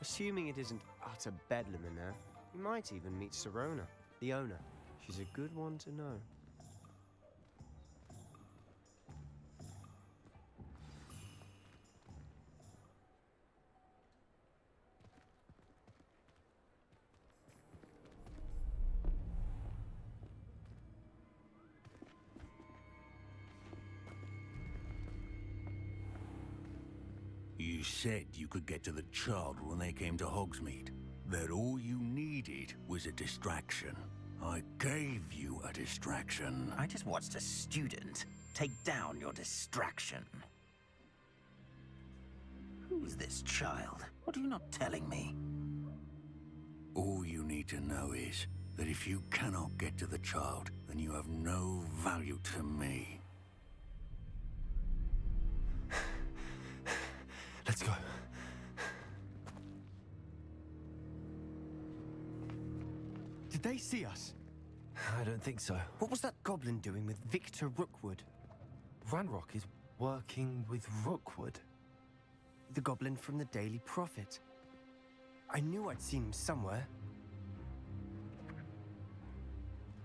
Assuming it isn't utter bedlam in there, you might even meet Sirona, the owner. She's a good one to know. You said you could get to the child when they came to Hogsmeade. That all you needed was a distraction. I gave you a distraction. I just watched a student take down your distraction. Who's this child? What are you not telling me? All you need to know is that if you cannot get to the child, then you have no value to me. Let's go. Did they see us? I don't think so. What was that goblin doing with Victor Rookwood? Ranrock is working with Rookwood. The goblin from the Daily Prophet. I knew I'd seen him somewhere.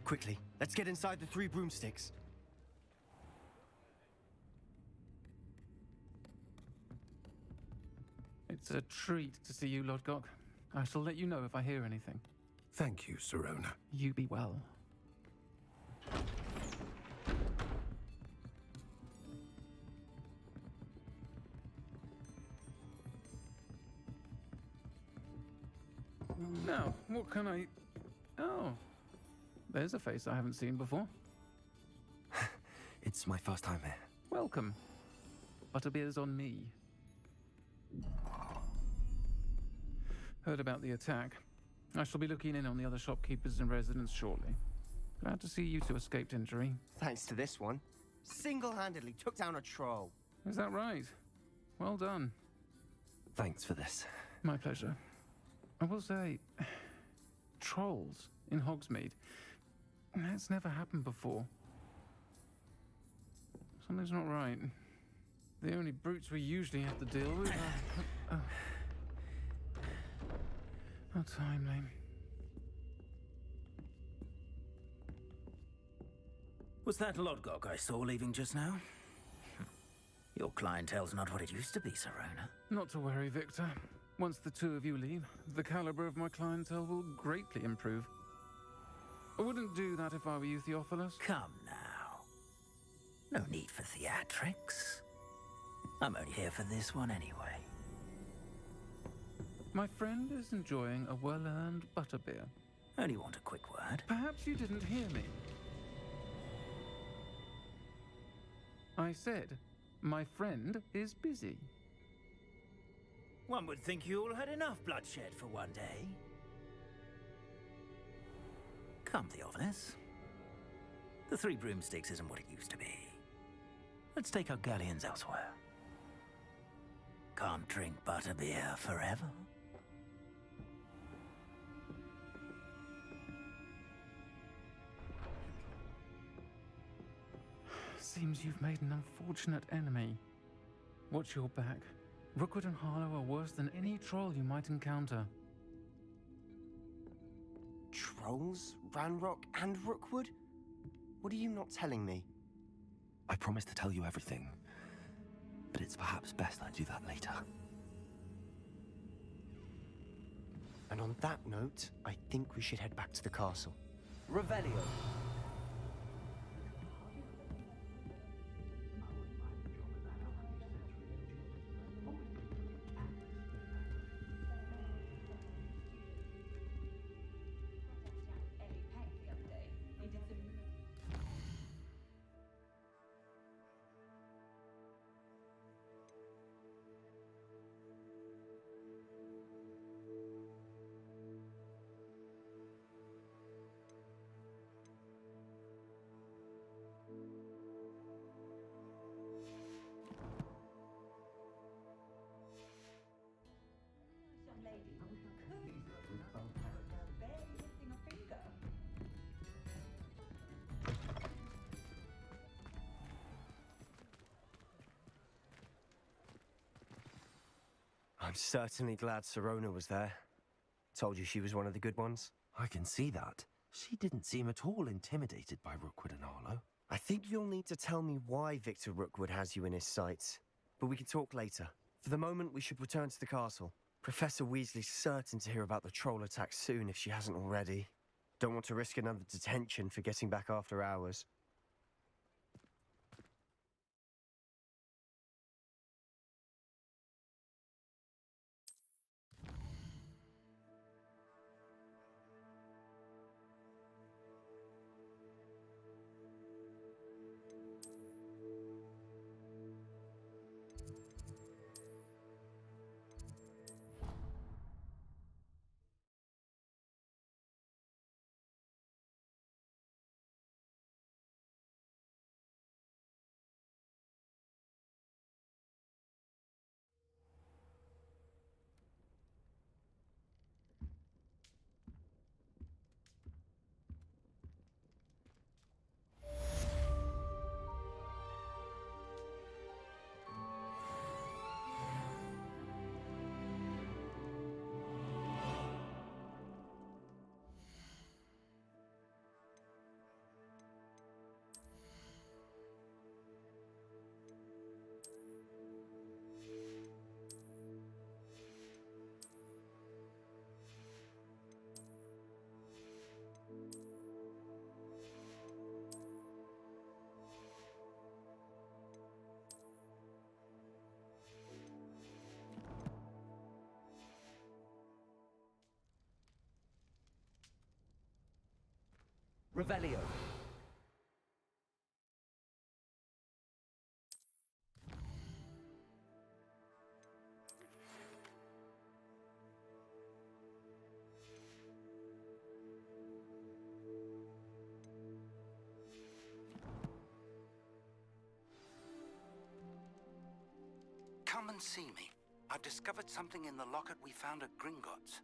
Quickly, let's get inside the 3 broomsticks. It's a treat to see you, Lodgok. I shall let you know if I hear anything. Thank you, Sirona. You be well. Now, what can I... Oh, there's a face I haven't seen before. It's my first time here. Welcome. Butterbeer's on me. Heard about the attack. I shall be looking in on the other shopkeepers and residents shortly. Glad to see you two escaped injury. Thanks to this one. Single-handedly took down a troll. Is that right? Well done. Thanks for this. My pleasure. I will say, trolls in Hogsmeade. That's never happened before. Something's not right. The only brutes we usually have to deal with are... How timely. Was that Lodgok I saw leaving just now? Your clientele's not what it used to be, Sirona. Not to worry, Victor. Once the two of you leave, the caliber of my clientele will greatly improve. I wouldn't do that if I were you, Theophilus. Come now. No need for theatrics. I'm only here for this one anyway. My friend is enjoying a well-earned butterbeer. Only want a quick word. Perhaps you didn't hear me. I said, my friend is busy. One would think you all had enough bloodshed for one day. Come, Theophilus. The 3 broomsticks isn't what it used to be. Let's take our galleons elsewhere. Can't drink butterbeer forever. Seems you've made an unfortunate enemy. Watch your back. Rookwood and Harlow are worse than any troll you might encounter. Trolls, Ranrock, and Rookwood? What are you not telling me? I promise to tell you everything, but it's perhaps best I do that later. And on that note, I think we should head back to the castle. Revelio. I'm certainly glad Sirona was there. Told you she was one of the good ones. I can see that. She didn't seem at all intimidated by Rookwood and Arlo. I think you'll need to tell me why Victor Rookwood has you in his sights. But we can talk later. For the moment, we should return to the castle. Professor Weasley's certain to hear about the troll attack soon if she hasn't already. Don't want to risk another detention for getting back after hours. Revelio. Come and see me. I've discovered something in the locket we found at Gringotts.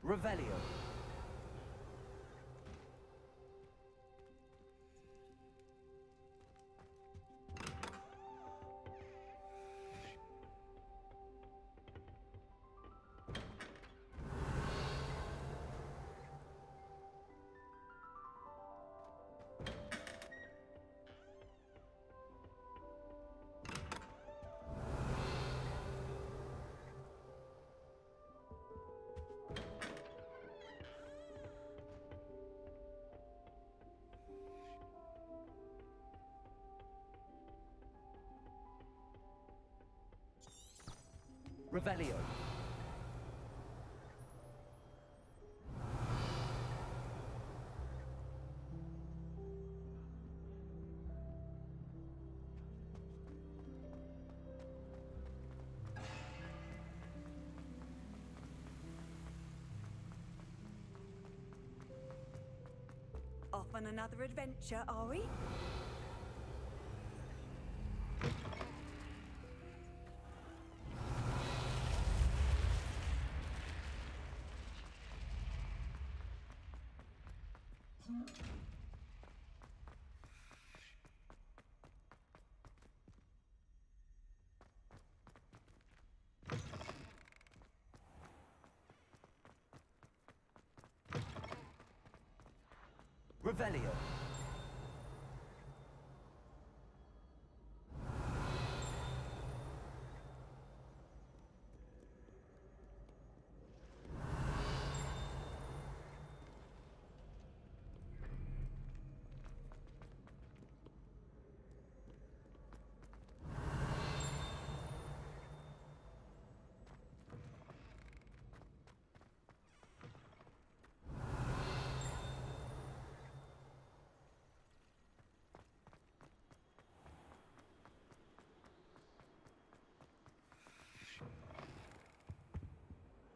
Revelio. Revelio. Off on another adventure, are we? Revelio.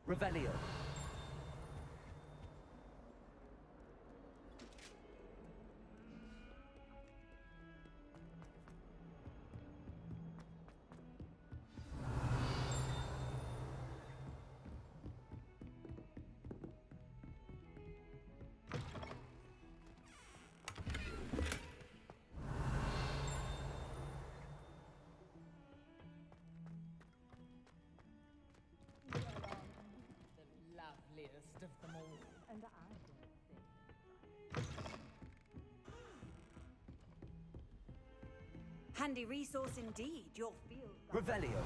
Revelio. Loveliest of them all. And I Handy resource indeed, your field. Revelio.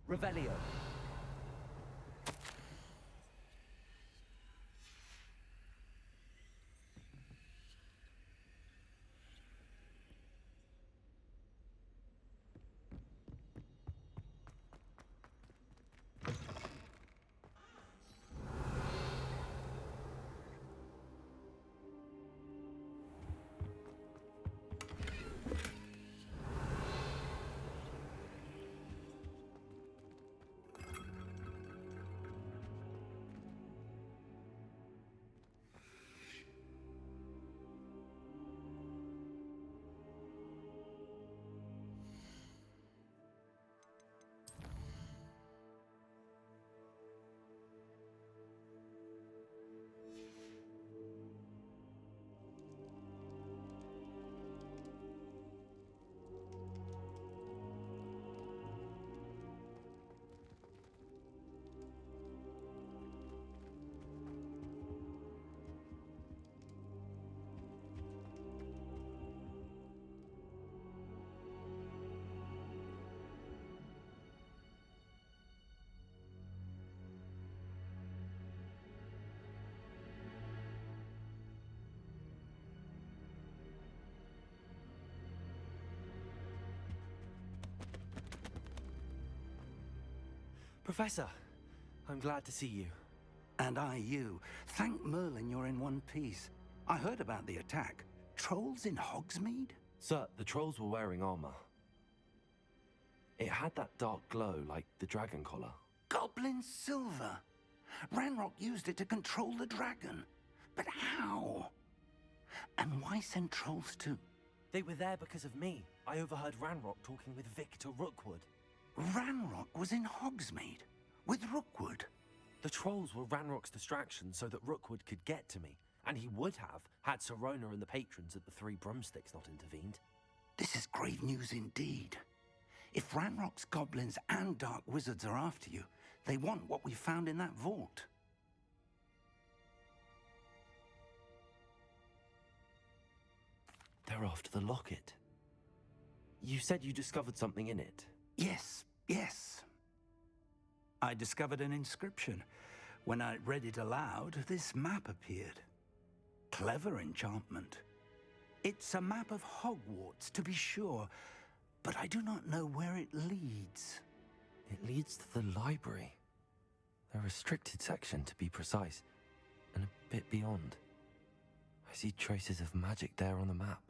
Revelio. Professor, I'm glad to see you. And I you. Thank Merlin you're in one piece. I heard about the attack. Trolls in Hogsmeade? Sir, the trolls were wearing armor. It had that dark glow like the dragon collar. Goblin silver. Ranrock used it to control the dragon. But how? And why send trolls too? They were there because of me. I overheard Ranrock talking with Victor Rookwood. Ranrock was in Hogsmeade with Rookwood. The trolls were Ranrock's distraction so that Rookwood could get to me. And he would have, had Sirona and the patrons at the Three Broomsticks not intervened. This is grave news indeed. If Ranrock's goblins and dark wizards are after you, they want what we found in that vault. They're after the locket. You said you discovered something in it. Yes. I discovered an inscription. When I read it aloud, this map appeared. Clever enchantment. It's a map of Hogwarts, to be sure, but I do not know where it leads. It leads to the library. The restricted section, to be precise, and a bit beyond. I see traces of magic there on the map.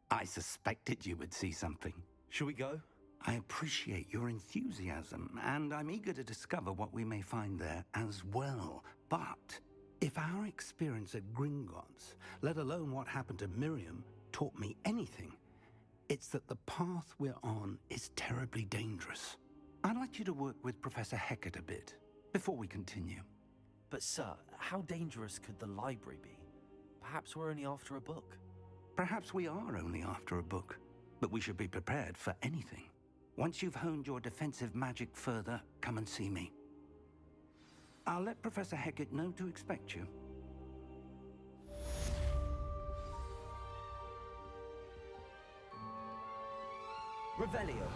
I suspected you would see something. Shall we go? I appreciate your enthusiasm, and I'm eager to discover what we may find there as well. But if our experience at Gringotts, let alone what happened to Miriam, taught me anything, it's that the path we're on is terribly dangerous. I'd like you to work with Professor Hecat a bit before we continue. But sir, how dangerous could the library be? Perhaps we're only after a book. Perhaps we are only after a book, but we should be prepared for anything. Once you've honed your defensive magic further, come and see me. I'll let Professor Hecat know to expect you. Revelio.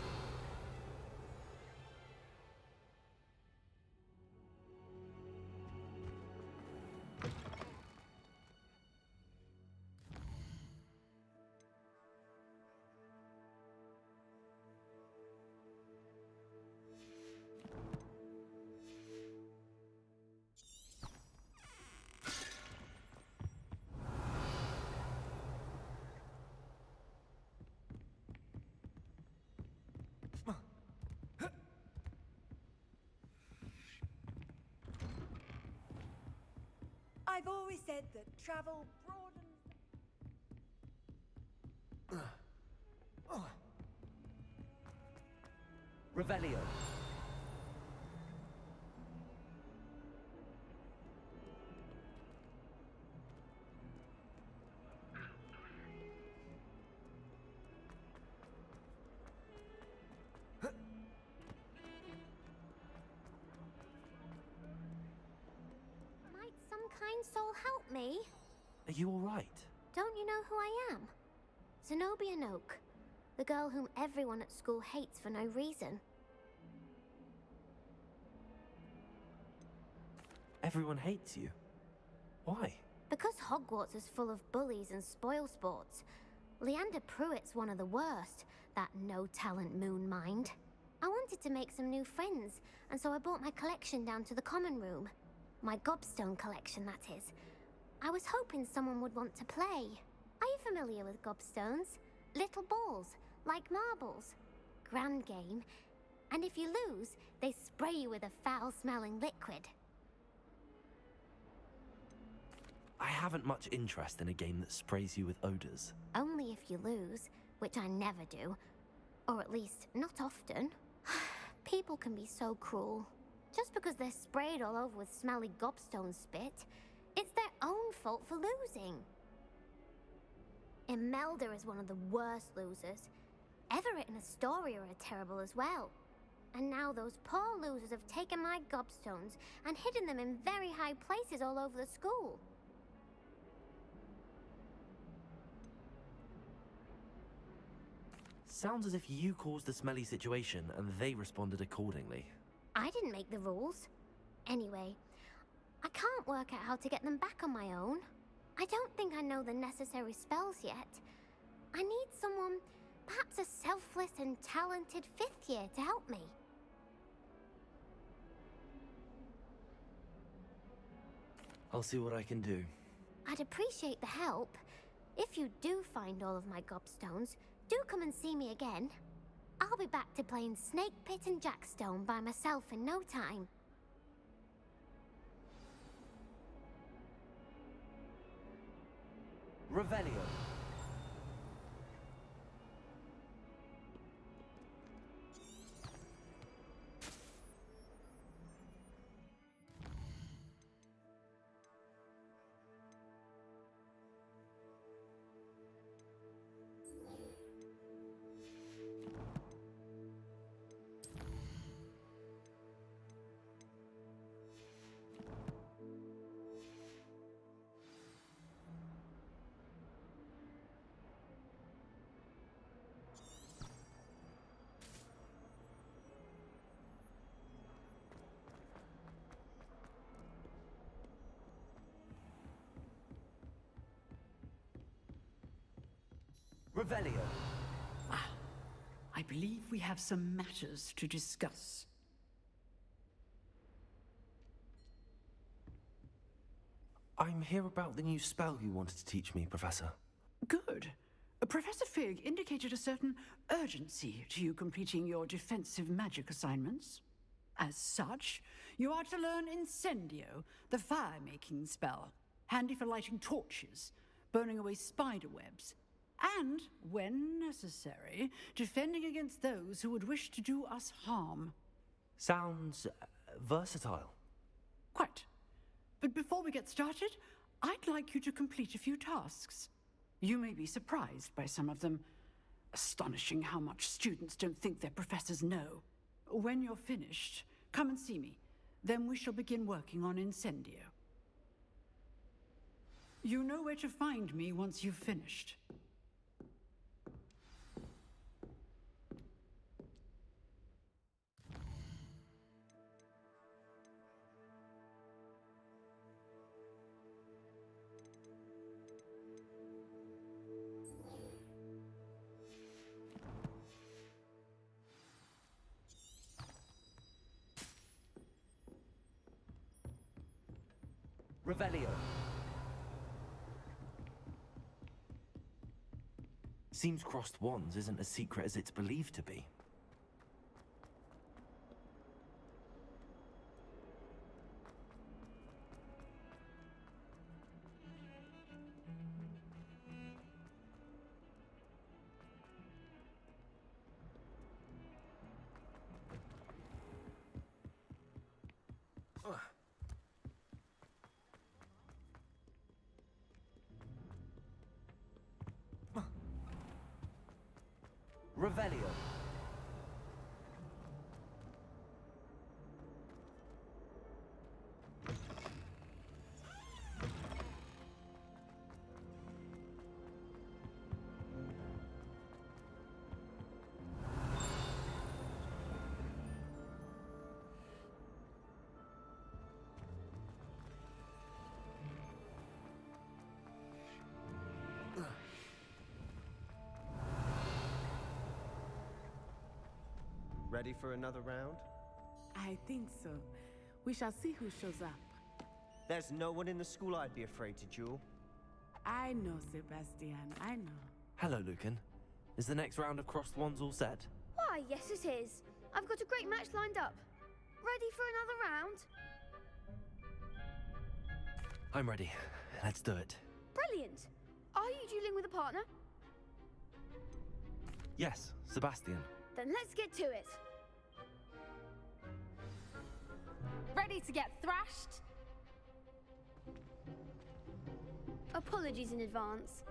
I've always said that travel broadens. Revelio. Might some kind soul help me? Are you all right? Don't you know who I am? Zenobia Noak, the girl whom everyone at school hates for no reason. Everyone hates you. Why? Because Hogwarts is full of bullies and spoilsports. Leander Pruitt's one of the worst, that no-talent moon mind. I wanted to make some new friends, and so I brought my collection down to the common room. My gobstone collection, that is. I was hoping someone would want to play. Are you familiar with gobstones? Little balls, like marbles. Grand game. And if you lose, they spray you with a foul-smelling liquid. I haven't much interest in a game that sprays you with odors. Only if you lose, which I never do. Or at least, not often. People can be so cruel. Just because they're sprayed all over with smelly gobstone spit, it's their own fault for losing. Imelda is one of the worst losers. Everett and Astoria are terrible as well. And now those poor losers have taken my gobstones and hidden them in very high places all over the school. Sounds as if you caused the smelly situation and they responded accordingly. I didn't make the rules. Anyway, I can't work out how to get them back on my own. I don't think I know the necessary spells yet. I need someone, perhaps a selfless and talented 5th year to help me. I'll see what I can do. I'd appreciate the help. If you do find all of my gobstones, do come and see me again. I'll be back to playing Snake Pit and Jackstone by myself in no time. Revelio. Revelio. I believe we have some matters to discuss. I'm here about the new spell you wanted to teach me, Professor. Good. Professor Fig indicated a certain urgency to you completing your defensive magic assignments. As such, you are to learn Incendio, the fire-making spell, handy for lighting torches, burning away spider webs, and, when necessary, defending against those who would wish to do us harm. Sounds versatile. Quite. But before we get started, I'd like you to complete a few tasks. You may be surprised by some of them. Astonishing how much students don't think their professors know. When you're finished, come and see me. Then we shall begin working on Incendio. You know where to find me once you've finished. Revelio. Seems crossed wands isn't as secret as it's believed to be. Revelio. Ready for another round? I think so. We shall see who shows up. There's no one in the school I'd be afraid to duel. I know, Sebastian, I know. Hello, Lucan. Is the next round of crossed wands all set? Why, yes it is. I've got a great match lined up. Ready for another round? I'm ready. Let's do it. Brilliant. Are you dueling with a partner? Yes, Sebastian. Then let's get to it. Ready to get thrashed? Apologies in advance.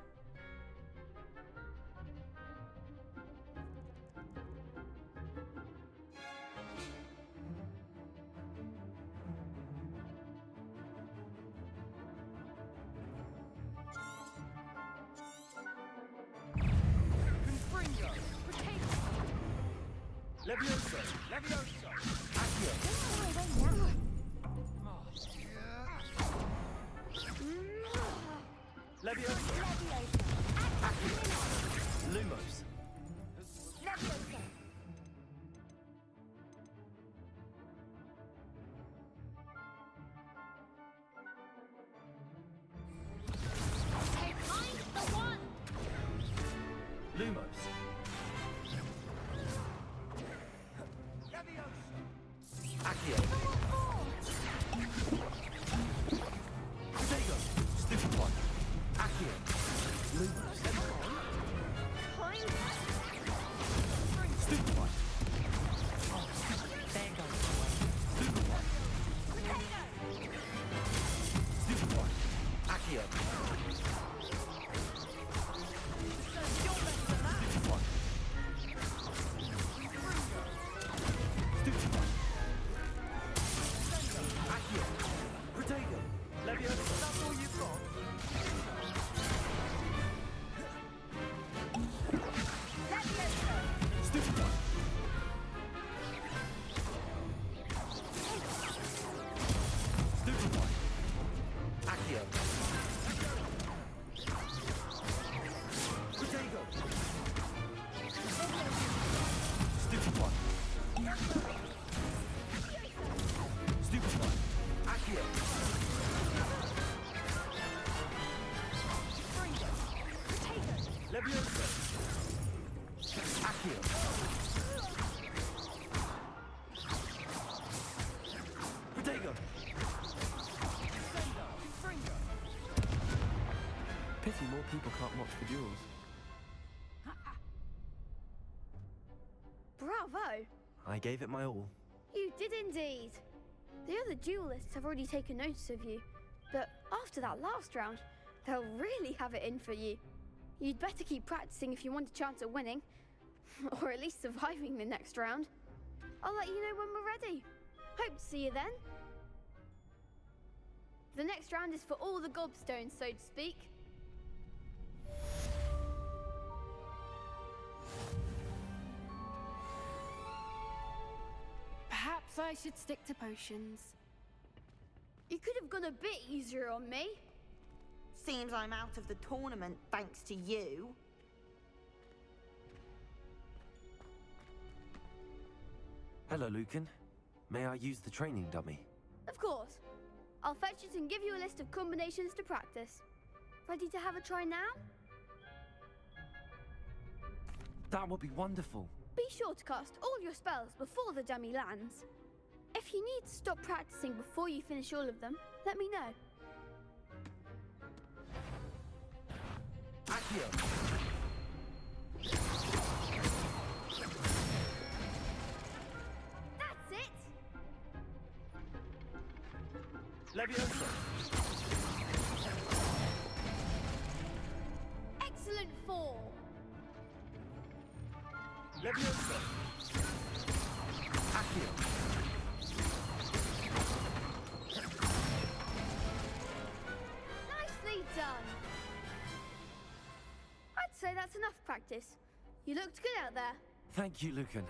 Levioso! Levioso! Accio! Levioso! Accio! Lumos. Behind the one! Lumos. Accio. Protego. Stupid one. Accio. Lumos. Stupid one. There goes. Stupid one. Stupid one. Accio. Stupid one. Stupid one. Accio. Protego. Levioso. That's all you've got? Stupid one. Stupid one. Accio. Protego. Stupid one. Stupid one. Accio. Levioso. Accio. Protego. Pity more people can't watch the duels. Bravo! I gave it my all. You did indeed. The other duelists have already taken notice of you, But after that last round, they'll really have it in for you. You'd better keep practicing if you want a chance at winning. Or at least surviving the next round. I'll let you know when we're ready. Hope to see you then. The next round is for all the gobstones, so to speak. Perhaps I should stick to potions. You could have gone a bit easier on me. Seems I'm out of the tournament thanks to you. Hello, Lucan. May I use the training dummy? Of course. I'll fetch it and give you a list of combinations to practice. Ready to have a try now? That would be wonderful. Be sure to cast all your spells before the dummy lands. If you need to stop practicing before you finish all of them, let me know. Accio! That's it! Leviosa! Excellent fall! Leviosa! Accio! Nicely done! I'd say that's enough practice. You looked good out there. Thank you, Lucan.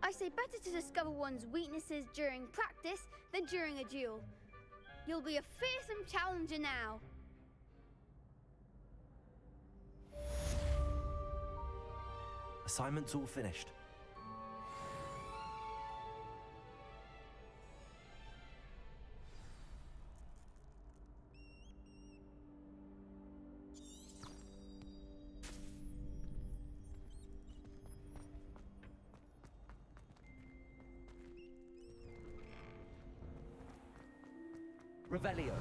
I say better to discover one's weaknesses during practice than during a duel. You'll be a fearsome challenger now. Assignment's all finished. Revelio.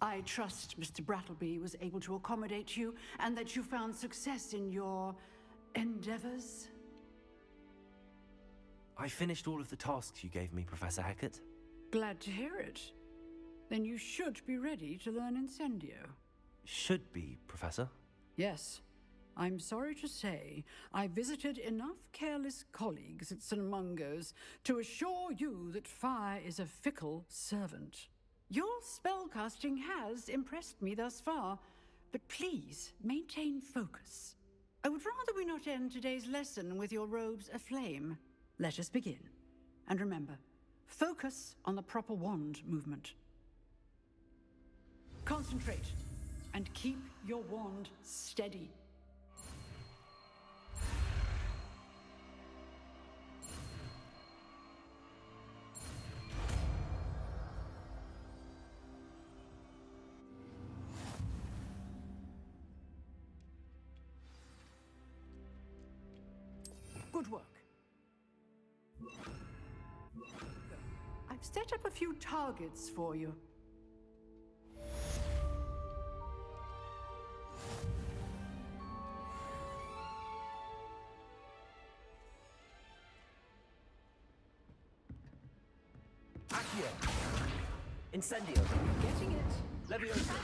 I trust Mr. Brattleby was able to accommodate you and that you found success in your endeavors. I finished all of the tasks you gave me, Professor Hecat. Glad to hear it. Then you should be ready to learn Incendio. Should be, Professor. Yes. I'm sorry to say, I visited enough careless colleagues at St. Mungo's to assure you that fire is a fickle servant. Your spellcasting has impressed me thus far, but please maintain focus. I would rather we not end today's lesson with your robes aflame. Let us begin. And remember, focus on the proper wand movement. Concentrate and keep your wand steady. Good work. I've set up a few targets for you. Accio! Incendio! Getting it. Leviosa!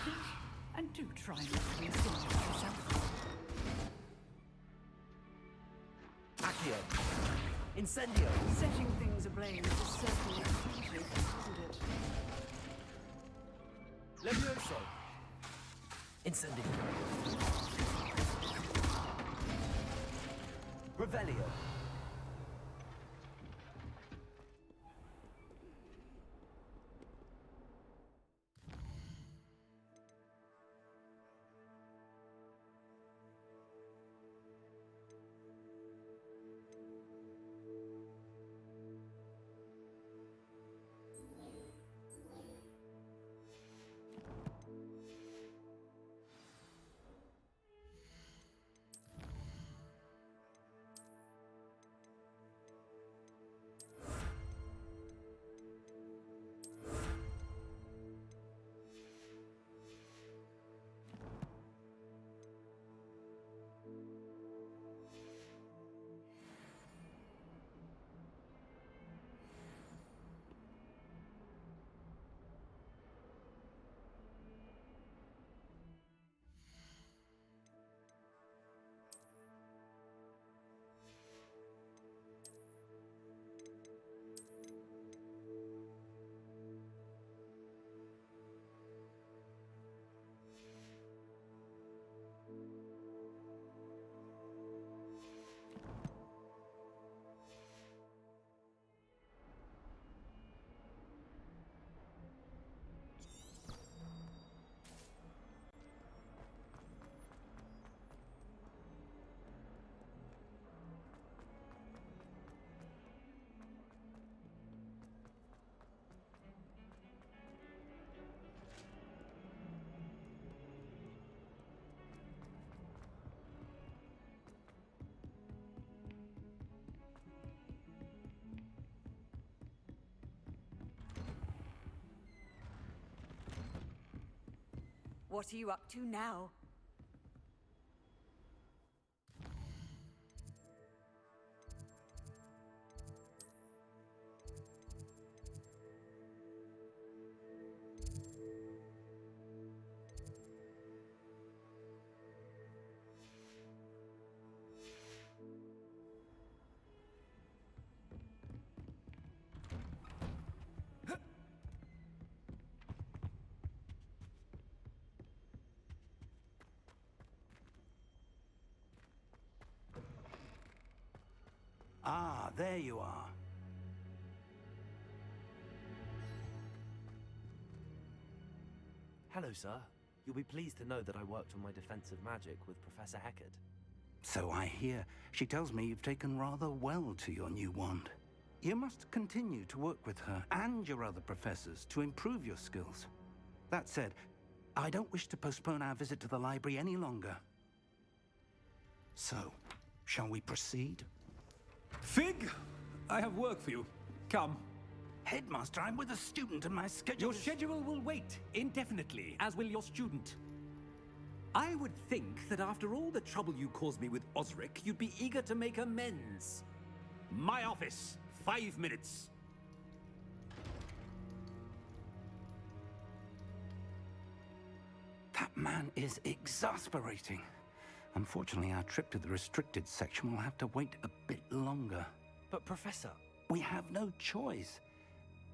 And do try not to incendiate yourself. Accio! Incendio! Setting things ablaze is certainly expensive, isn't it? Levioso! Incendio! Revelio! What are you up to now? Ah, there you are. Hello, sir. You'll be pleased to know that I worked on my defensive magic with Professor Heckard. So I hear. She tells me you've taken rather well to your new wand. You must continue to work with her and your other professors to improve your skills. That said, I don't wish to postpone our visit to the library any longer. So, shall we proceed? Fig, I have work for you. Come. Headmaster, I'm with a student and my schedule Your schedule will wait indefinitely, as will your student. I would think that after all the trouble you caused me with Osric, you'd be eager to make amends. My office, 5 minutes. That man is exasperating. Unfortunately, our trip to the restricted section will have to wait a bit longer. But, Professor... We have no choice.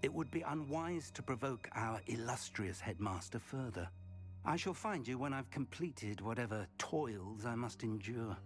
It would be unwise to provoke our illustrious headmaster further. I shall find you when I've completed whatever toils I must endure.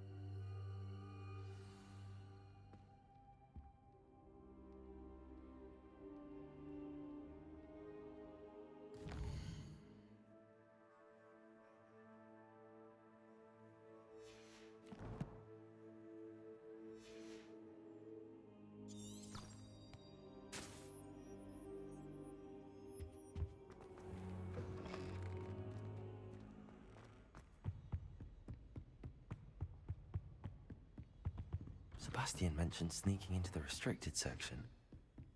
Sebastian mentioned sneaking into the restricted section.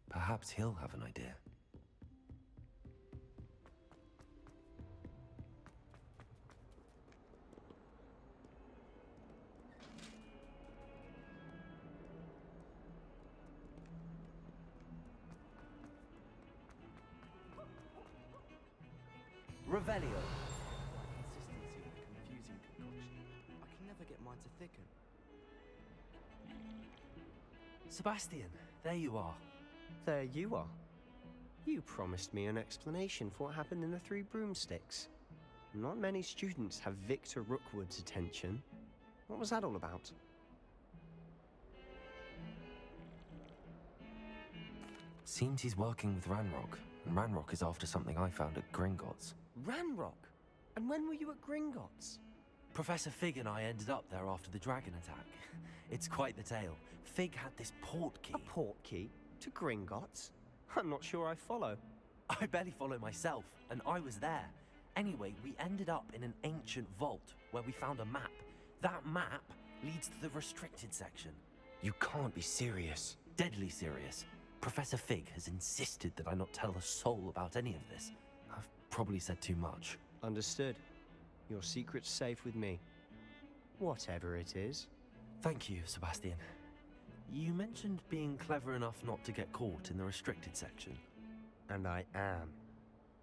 Perhaps he'll have an idea. Revelio. Consistency with confusing concoction. I can never get mine to thicken. Sebastian, there you are. There you are. You promised me an explanation for what happened in the Three Broomsticks. Not many students have Victor Rookwood's attention. What was that all about? Seems he's working with Ranrock, and Ranrock is after something I found at Gringotts. Ranrock? And when were you at Gringotts? Professor Fig and I ended up there after the dragon attack. It's quite the tale. Fig had this port key. A port key? To Gringotts? I'm not sure I follow. I barely follow myself, and I was there. Anyway, we ended up in an ancient vault where we found a map. That map leads to the restricted section. You can't be serious. Deadly serious. Professor Fig has insisted that I not tell a soul about any of this. I've probably said too much. Understood. Your secret's safe with me. Whatever it is. Thank you, Sebastian. You mentioned being clever enough not to get caught in the restricted section. And I am.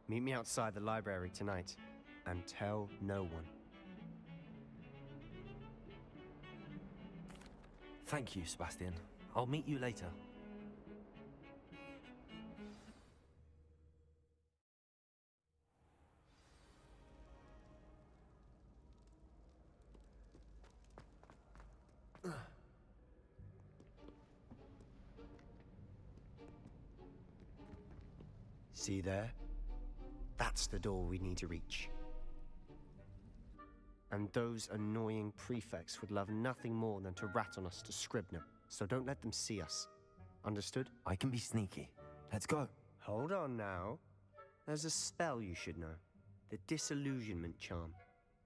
Meet me outside the library tonight, and tell no one. Thank you, Sebastian. I'll meet you later. See there? That's the door we need to reach. And those annoying prefects would love nothing more than to rat on us to Scribner, so don't let them see us. Understood? I can be sneaky. Let's go. Hold on now. There's a spell you should know. The Disillusionment charm.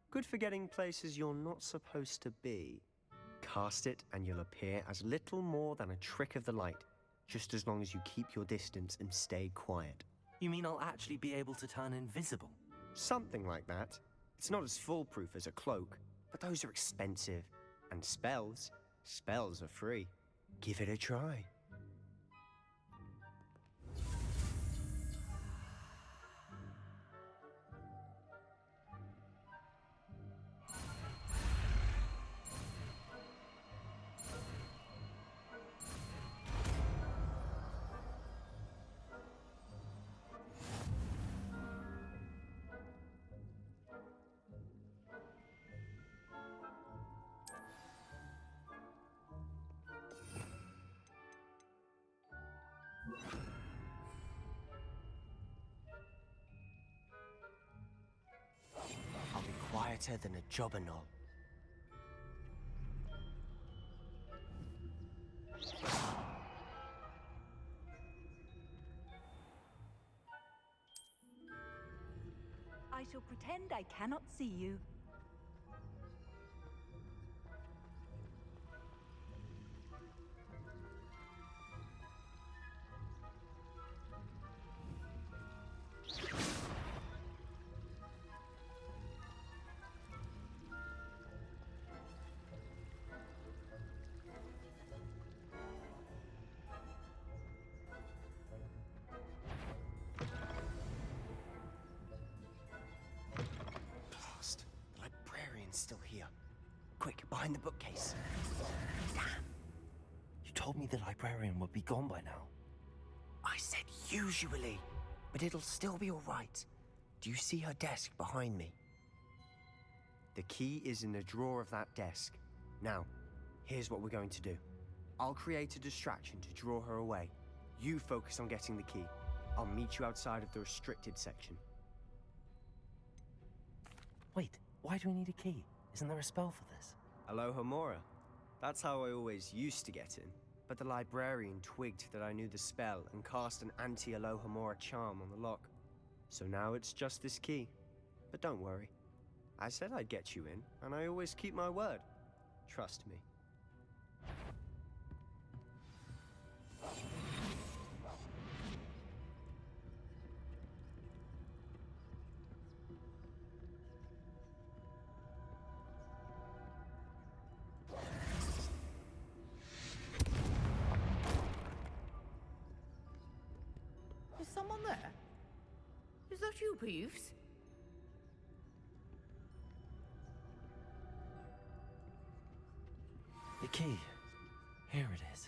Good for getting places you're not supposed to be. Cast it and you'll appear as little more than a trick of the light, just as long as you keep your distance and stay quiet. You mean I'll actually be able to turn invisible? Something like that. It's not as foolproof as a cloak, but those are expensive. And spells are free. Give it a try. Quieter than a jobberknoll. I shall pretend I cannot see you. Still here. Quick, behind the bookcase. Damn. You told me the librarian would be gone by now. I said usually, but it'll still be all right. Do you see her desk behind me? The key is in the drawer of that desk. Now, here's what we're going to do. I'll create a distraction to draw her away. You focus on getting the key. I'll meet you outside of the restricted section. Wait. Why do we need a key? Isn't there a spell for this? Alohomora. That's how I always used to get in. But the librarian twigged that I knew the spell and cast an anti-Alohomora charm on the lock. So now it's just this key. But don't worry. I said I'd get you in, and I always keep my word. Trust me. Someone there? Is that you, Peeves? The key. Here it is.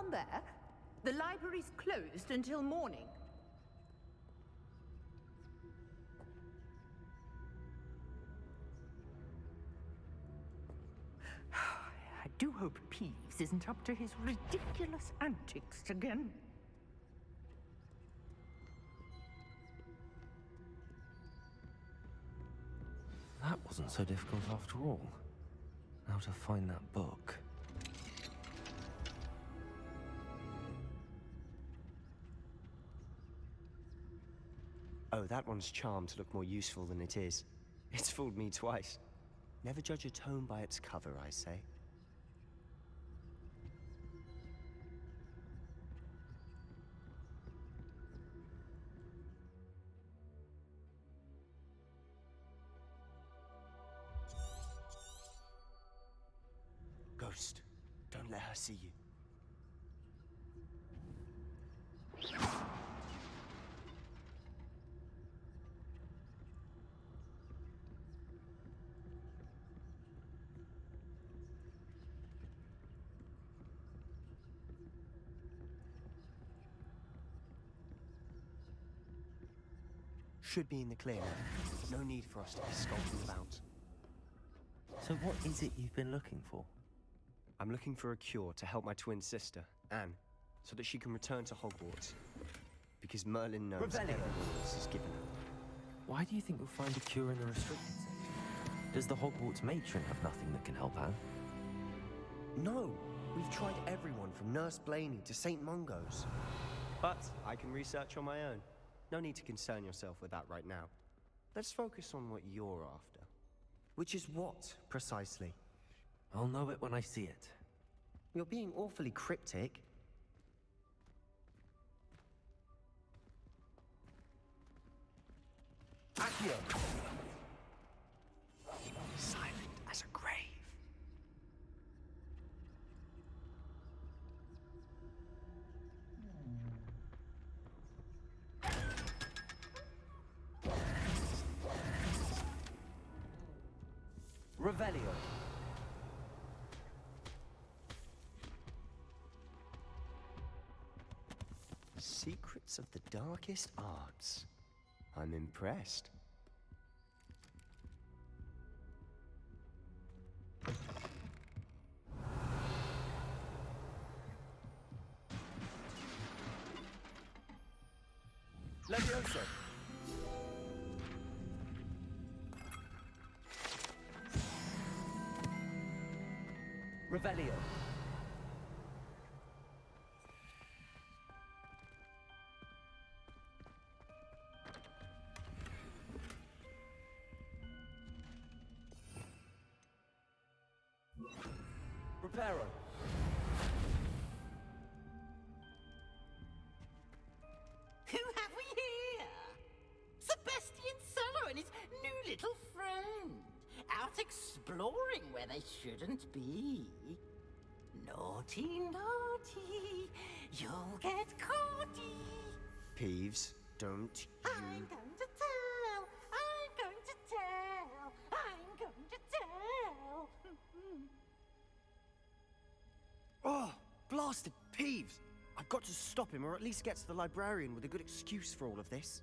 down there? The library's closed until morning. I do hope Peeves isn't up to his ridiculous antics again. That wasn't so difficult after all. Now to find that book. Oh, that one's charmed to look more useful than it is. It's fooled me twice. Never judge a tome by its cover, I say. Ghost, don't let her see you. Should be in the clear now. No need for us to be skulking about. So what is it you've been looking for? I'm looking for a cure to help my twin sister, Anne, so that she can return to Hogwarts. Because Merlin knows everyone else is given her. Why do you think you'll find a cure in the restricted section? Does the Hogwarts matron have nothing that can help Anne? No! We've tried everyone from Nurse Blaney to St. Mungo's. But I can research on my own. No need to concern yourself with that right now. Let's focus on what you're after. Which is what, precisely? I'll know it when I see it. You're being awfully cryptic. Accio! Silent as a grave. Revelio. Secrets of the darkest arts. I'm impressed. Levioso. Revelio. Reparo. Who have we here? Sebastian Solo and his new little friend. Out exploring where they shouldn't be. Naughty, naughty. You'll get caughty. Peeves, don't you... I'm going to tell. I'm going to tell. I'm going to tell. Oh, blasted Peeves! I've got to stop him, or at least get to the librarian with a good excuse for all of this.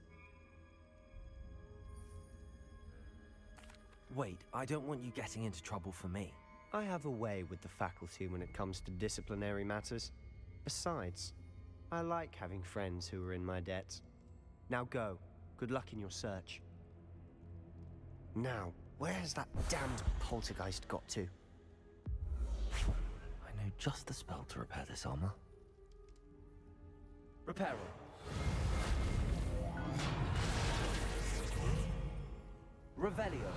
Wait, I don't want you getting into trouble for me. I have a way with the faculty when it comes to disciplinary matters. Besides, I like having friends who are in my debt. Now go. Good luck in your search. Now, where's that damned poltergeist got to? I know just the spell to repair this armor. Reparo. Revelio.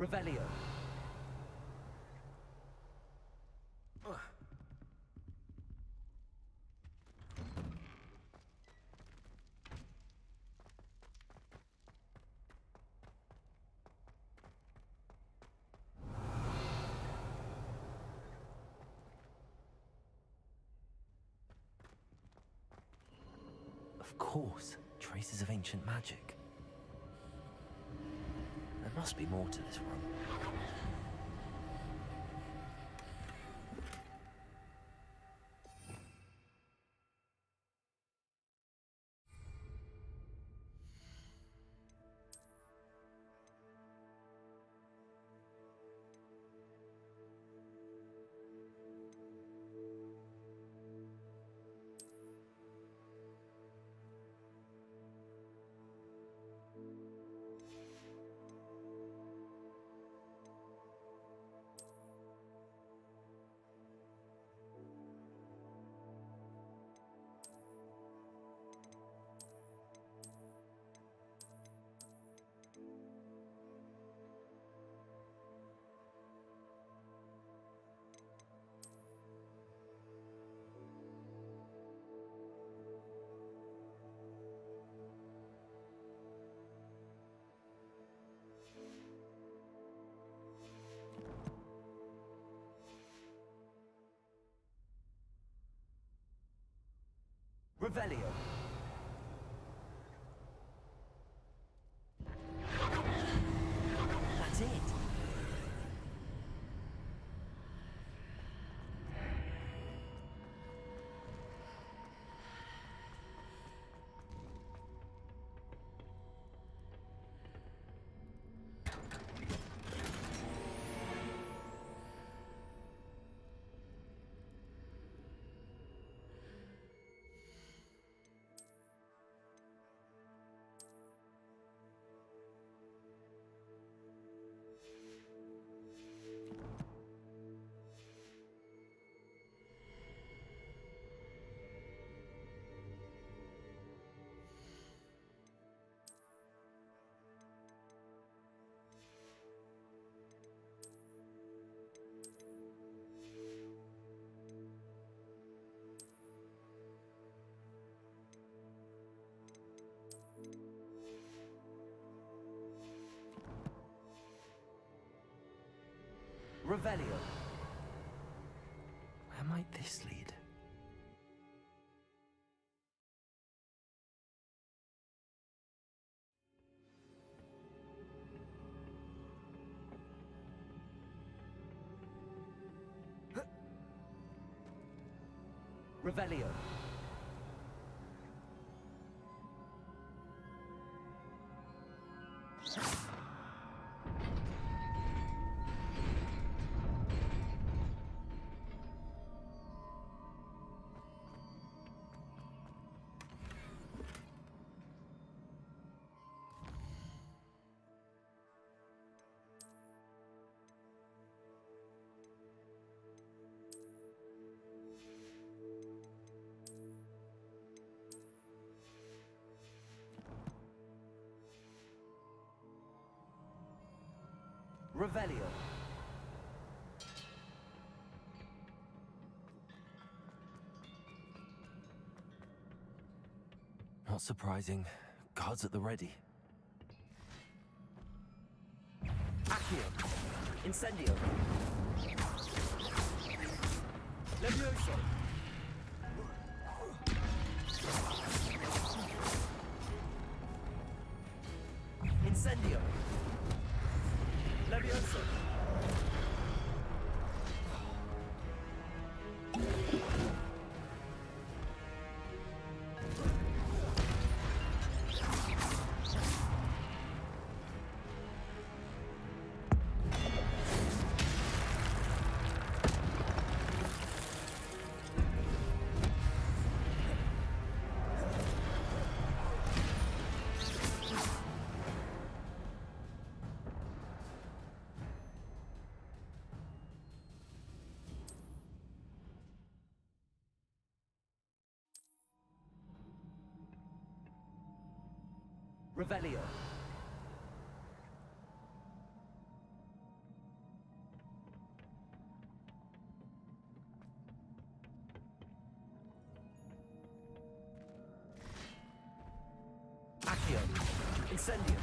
Revelio. Of course, traces of ancient magic. There must be more to this room. Revelio. That's it. Revelio. Where might this lead? Revelio. Revelio. Not surprising. Guards at the ready. Accio. Incendio. Levioso. Incendio. Levioso. Revelio. Incendio.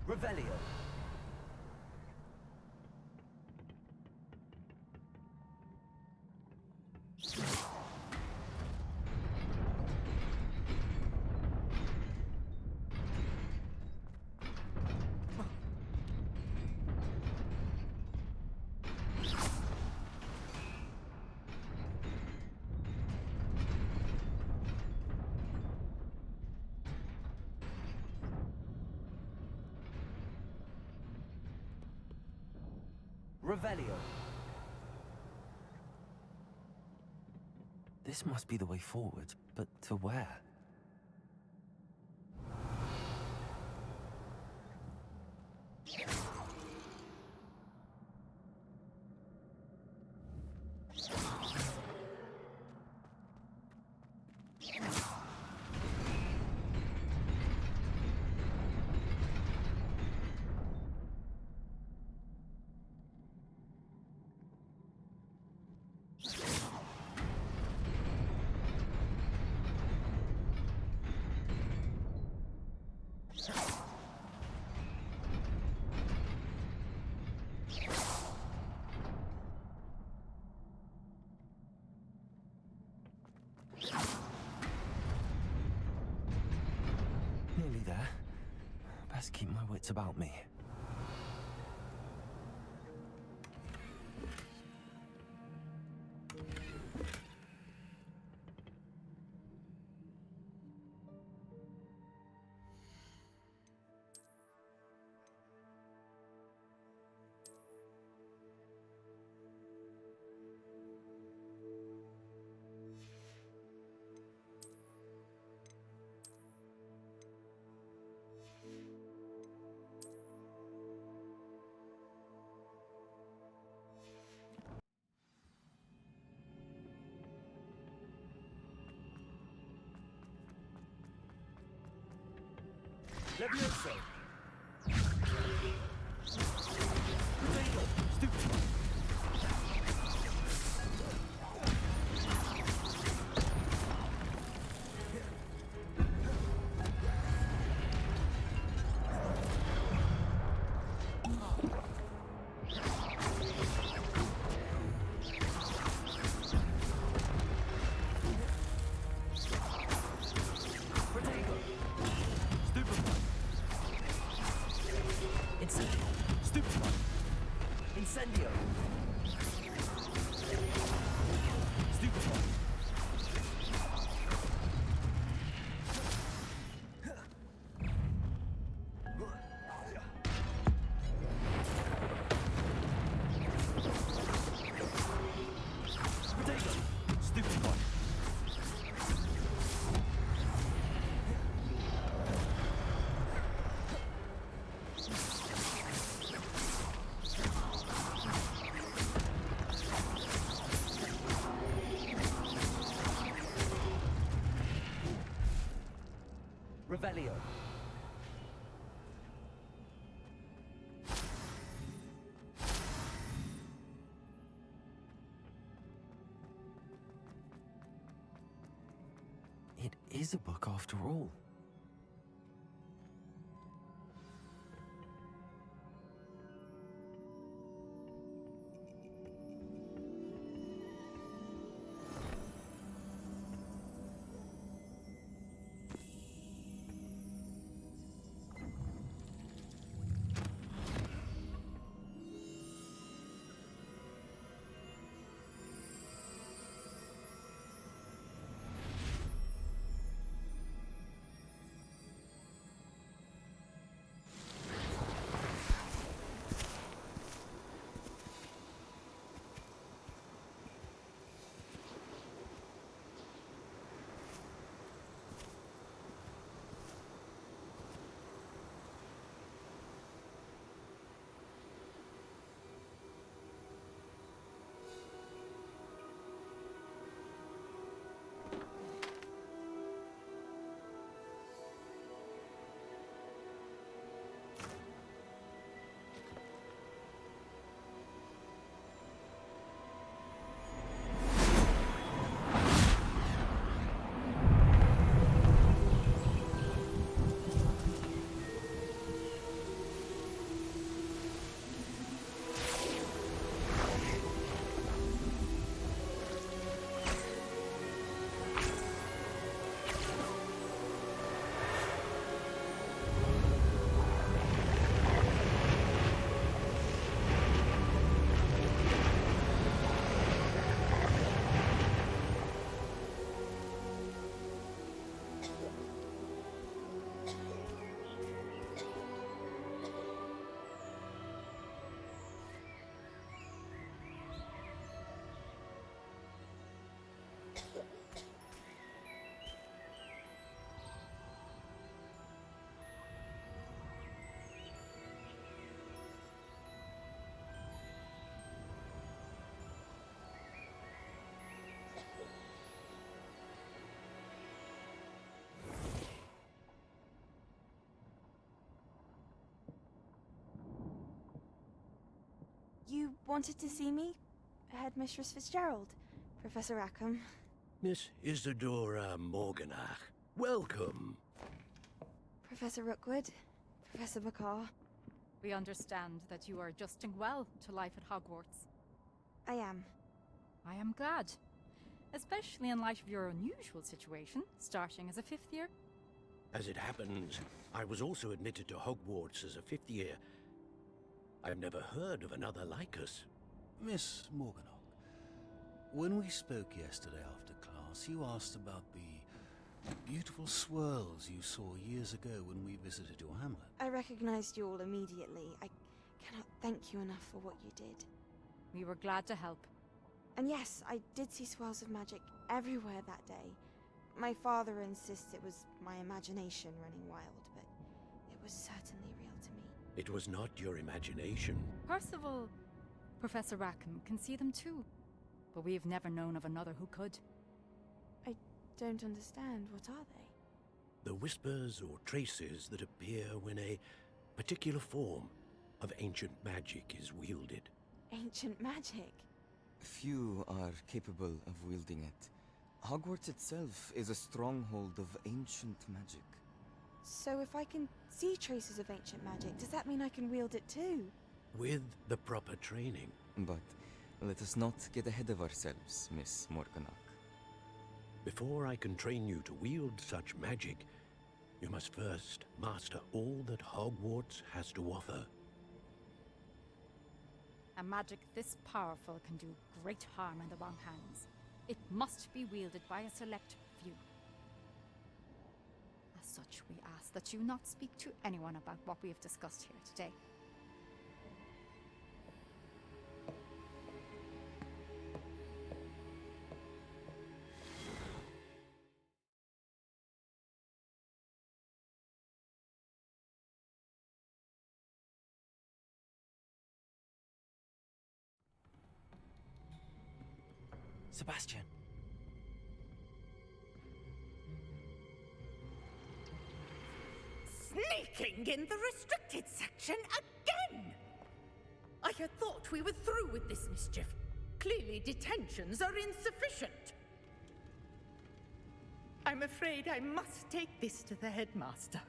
Revelio. Revelio. This must be the way forward, but to where? Nearly there. Best keep my wits about me. Levioso. Incendio. Revelio. It is a book after all. You wanted to see me? Headmistress Fitzgerald, Professor Rackham. Miss Isadora Morganach, welcome. Professor Rookwood, Professor McCaw. We understand that you are adjusting well to life at Hogwarts. I am. I am glad. Especially in light of your unusual situation, starting as a 5th year. As it happens, I was also admitted to Hogwarts as a 5th year. I've never heard of another like us. Miss Morganach, when we spoke yesterday after class, you asked about the beautiful swirls you saw years ago when we visited your hamlet. I recognized you all immediately. I cannot thank you enough for what you did. We were glad to help. And yes, I did see swirls of magic everywhere that day. My father insists it was my imagination running wild, but it was certainly real to me. It was not your imagination. Percival, Professor Rackham can see them too. But we've never known of another who could. I don't understand. What are they? The whispers or traces that appear when a particular form of ancient magic is wielded. Ancient magic? Few are capable of wielding it. Hogwarts itself is a stronghold of ancient magic. So if I can see traces of ancient magic, does that mean I can wield it too? With the proper training. But let us not get ahead of ourselves, Miss Morganach. Before I can train you to wield such magic, you must first master all that Hogwarts has to offer. A magic this powerful can do great harm in the wrong hands. It must be wielded by a select few. As such, we ask that you not speak to anyone about what we have discussed here today. Sebastian. Sneaking in the restricted section again! I had thought we were through with this mischief. Clearly detentions are insufficient. I'm afraid I must take this to the headmaster.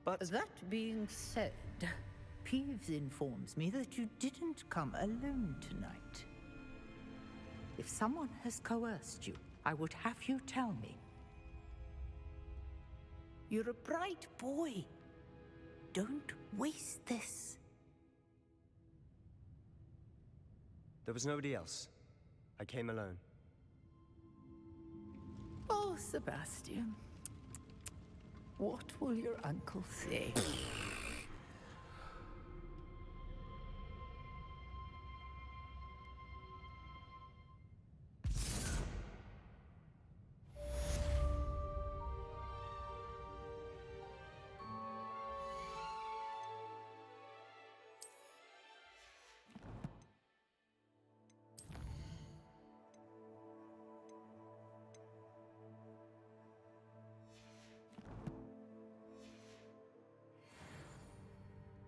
But that being said, Peeves informs me that you didn't come alone tonight. If someone has coerced you, I would have you tell me. You're a bright boy. Don't waste this. There was nobody else. I came alone. Oh, Sebastian. What will your uncle say?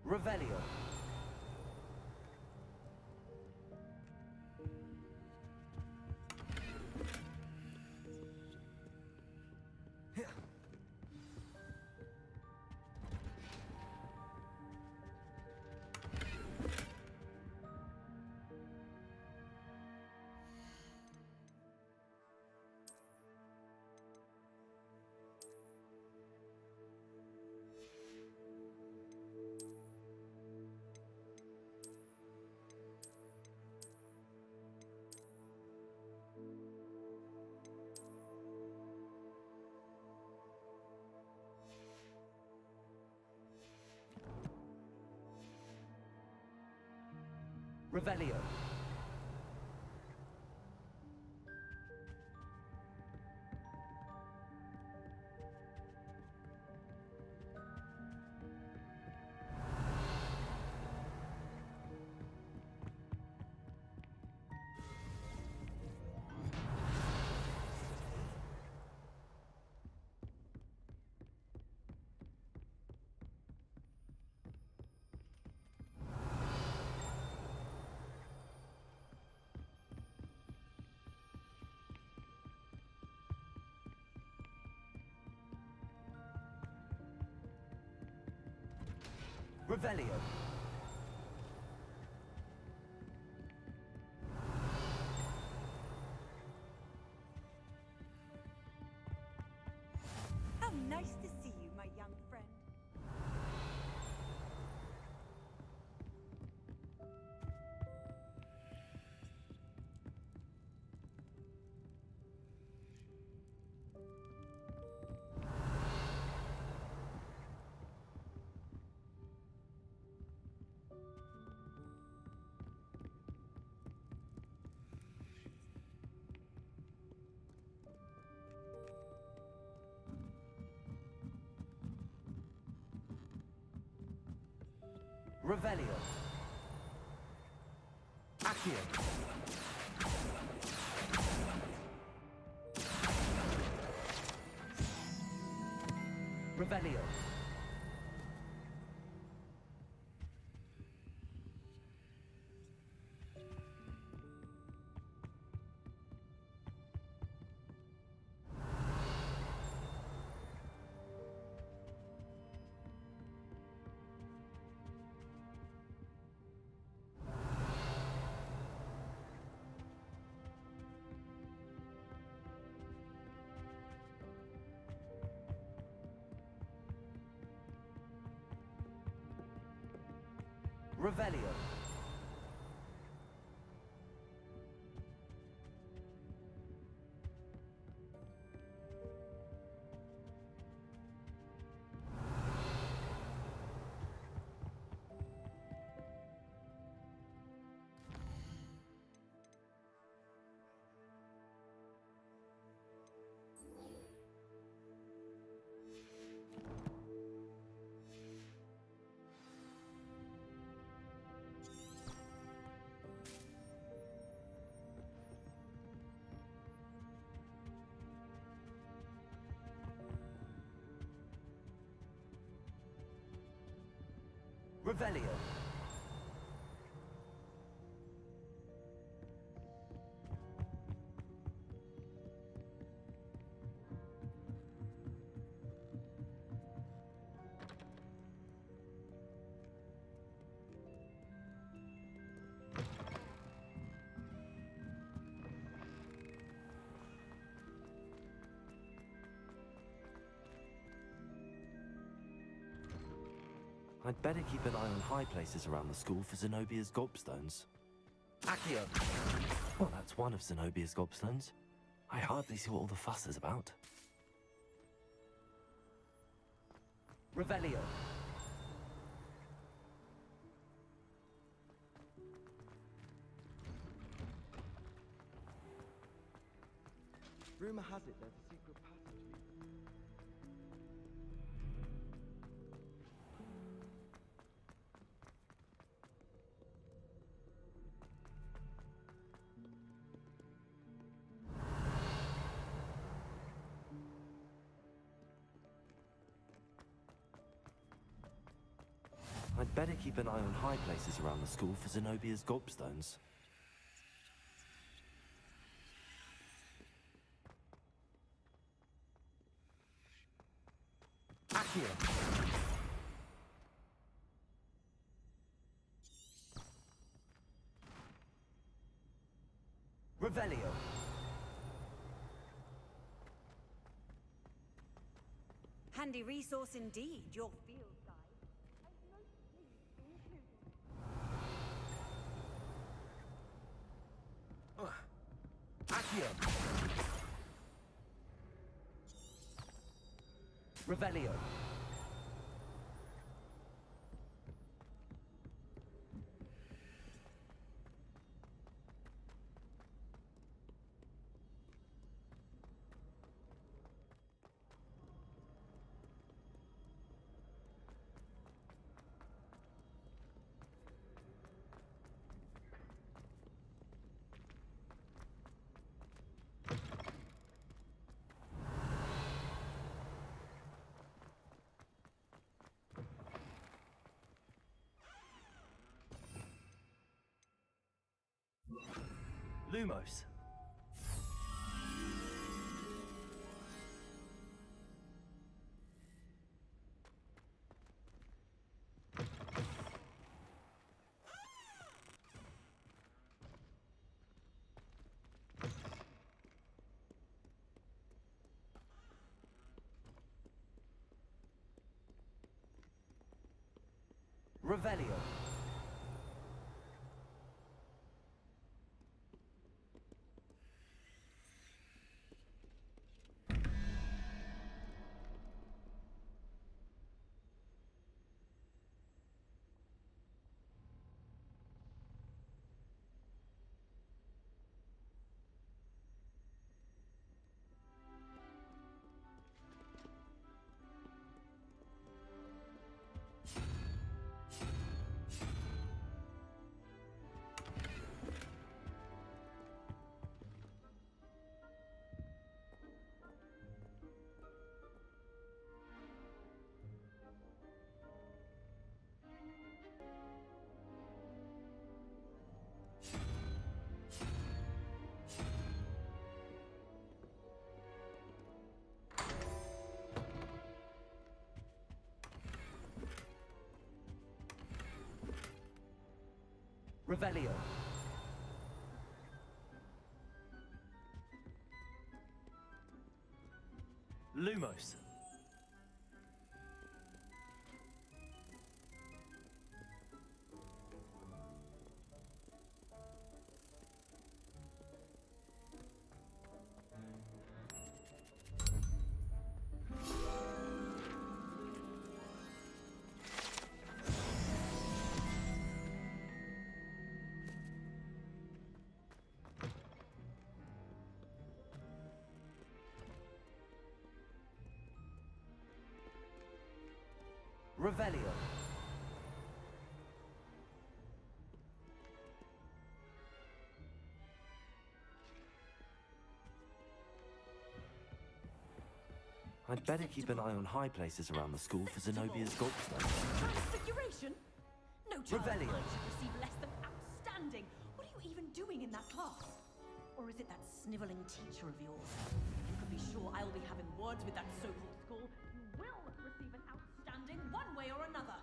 Revelio. Revelio. Revelio. How nice to see you, my young friend. Revelio. Accio. Revelio. Revelio. Revelio. I'd better keep an eye on high places around the school for Zenobia's gobstones. Accio. Well, that's one of Zenobia's gobstones. I hardly see what all the fuss is about. Revelio. Rumor has it there's a secret passage. I'd better keep an eye on high places around the school for Zenobia's gobstones. Accio. Revelio. Handy resource indeed, your field guide. Accio. Revelio. Lumos. Revelio. Revelio. Lumos. Revelio. I'd better keep an eye on high places around the school for Zenobia's gobstones. Transfiguration? No child of Revelio. mine should receive less than outstanding. What are you even doing in that class? Or is it that sniveling teacher of yours? You can be sure I'll be having words with that so-called school. You will receive an outstanding one way or another.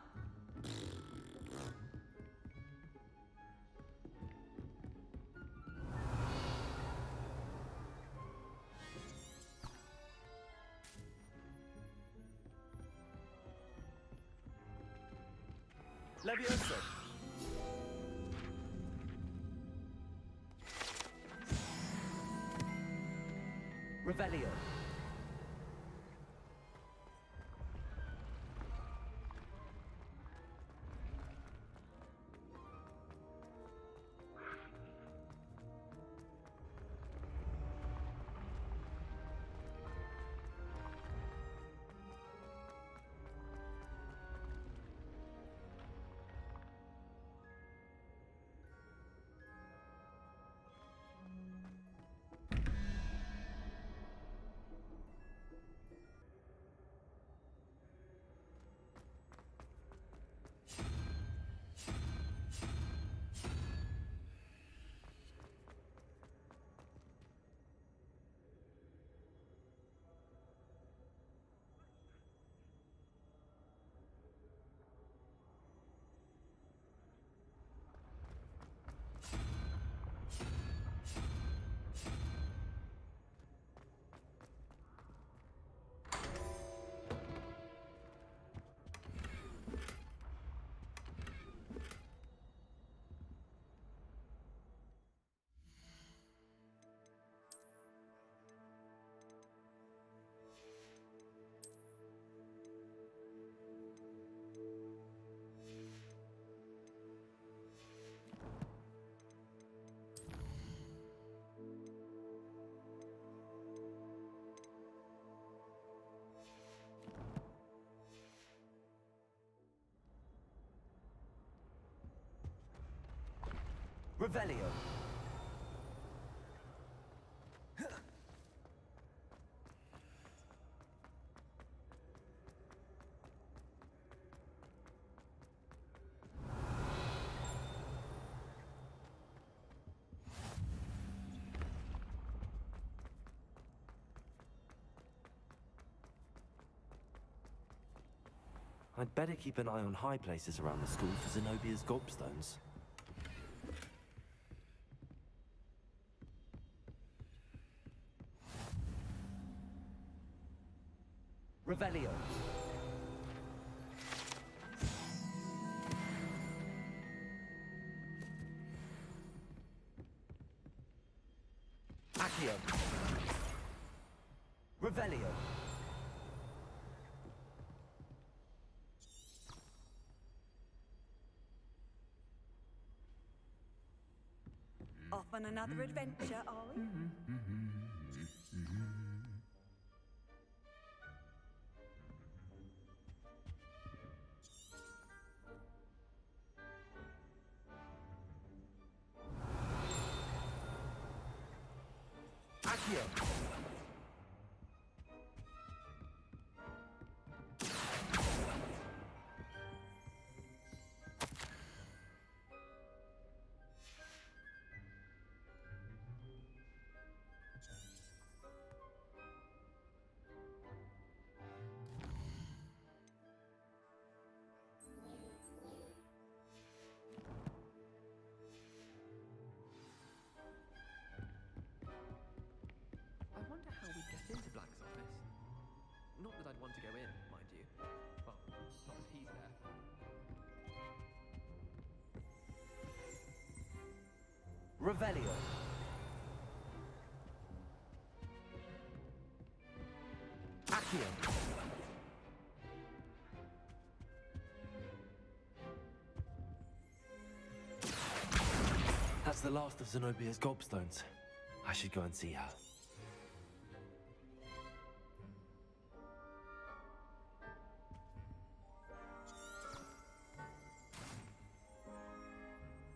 Leviosa. Revelio. Revelio. I'd better keep an eye on high places around the school for Zenobia's gobstones. Revelio. Accio. Revelio. Off on another adventure, are we? Accio. I wonder how we'd get into Black's office. Not that I'd want to go in, mind you. Well, not if he's there. Revelio. Accio. That's the last of Zenobia's gobstones. I should go and see her.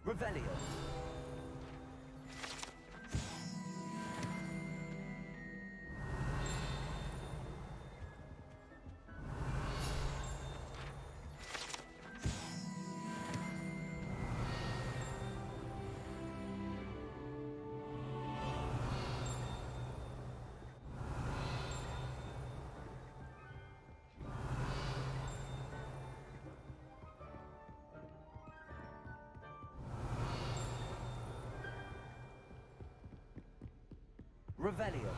Revelio. Revelio.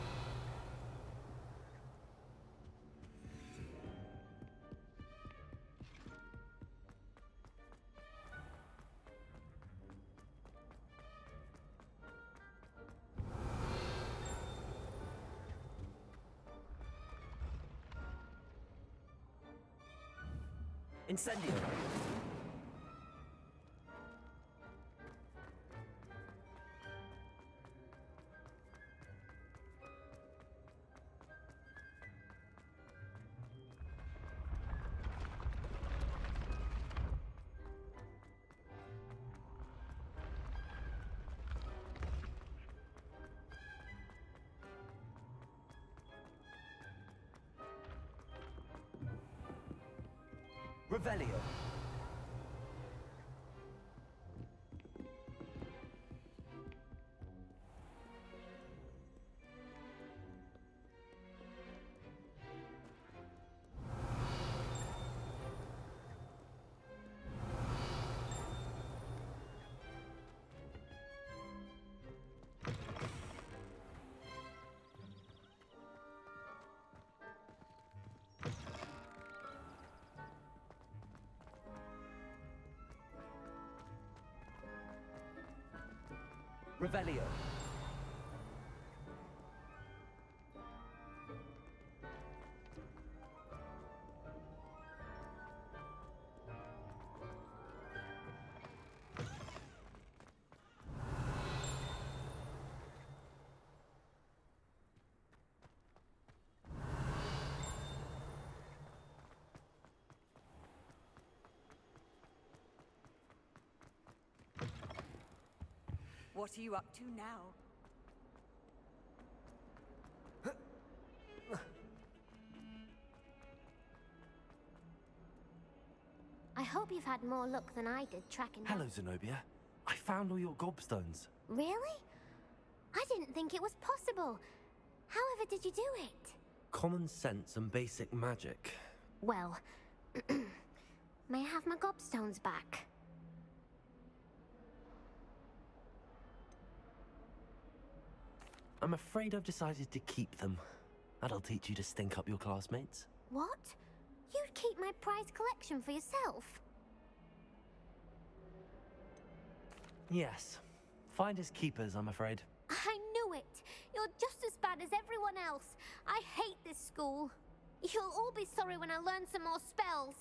Incendio. Revelio. Revelio. What are you up to now? I hope you've had more luck than I did tracking Hello, down... Zenobia. I found all your gobstones. Really? I didn't think it was possible. However did you do it? Common sense and basic magic. Well, may I have my gobstones back? I'm afraid I've decided to keep them. That'll teach you to stink up your classmates. What? You'd keep my prized collection for yourself? Yes. Finders keepers, I'm afraid. I knew it! You're You're just as bad as everyone else. I hate this school. You'll all be sorry when I learn some more spells.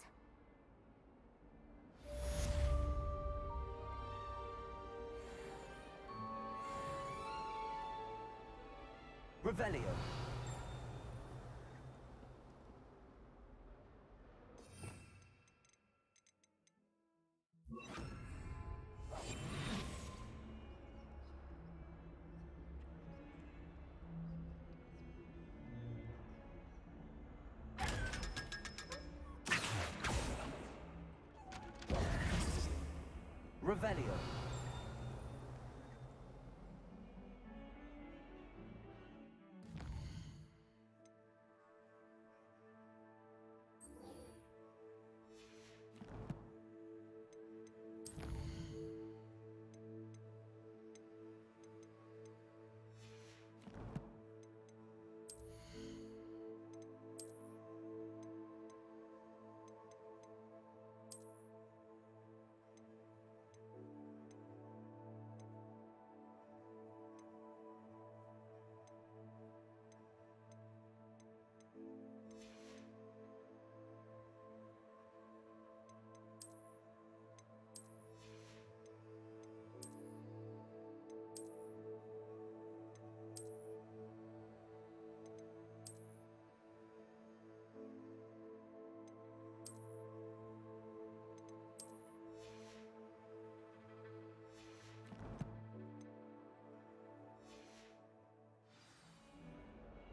Revelio. Revelio.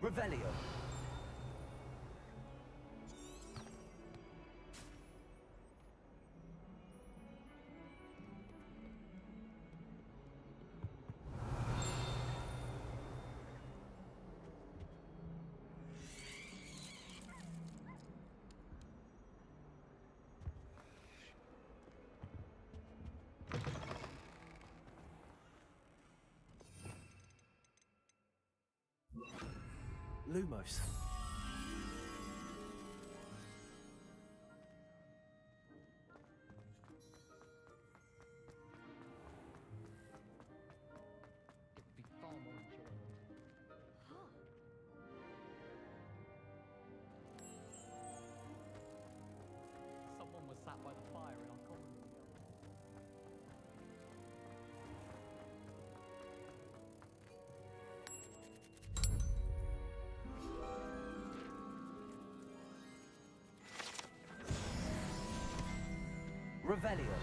Revelio. Lumos. It would be far more enjoyable. Someone was sat by the fire in our common room the other day. Revelio.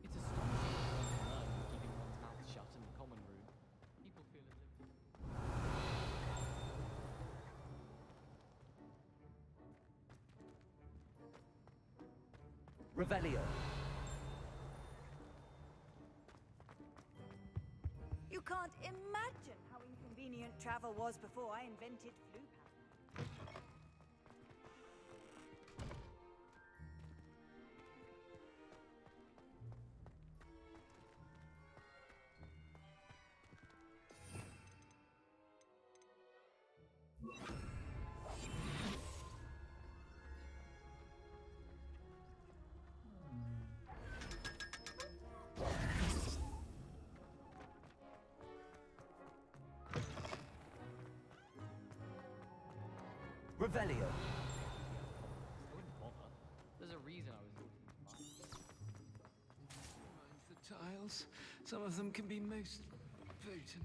It's astonishing what one can learn with keeping one's mouth shut in the common room. People feel as if... Revelio. You can't imagine how inconvenient travel was before I invented flu pattern. Revelio. I wouldn't bother. There's a reason I was looking for mine. Mind the tiles. Some of them can be most potent.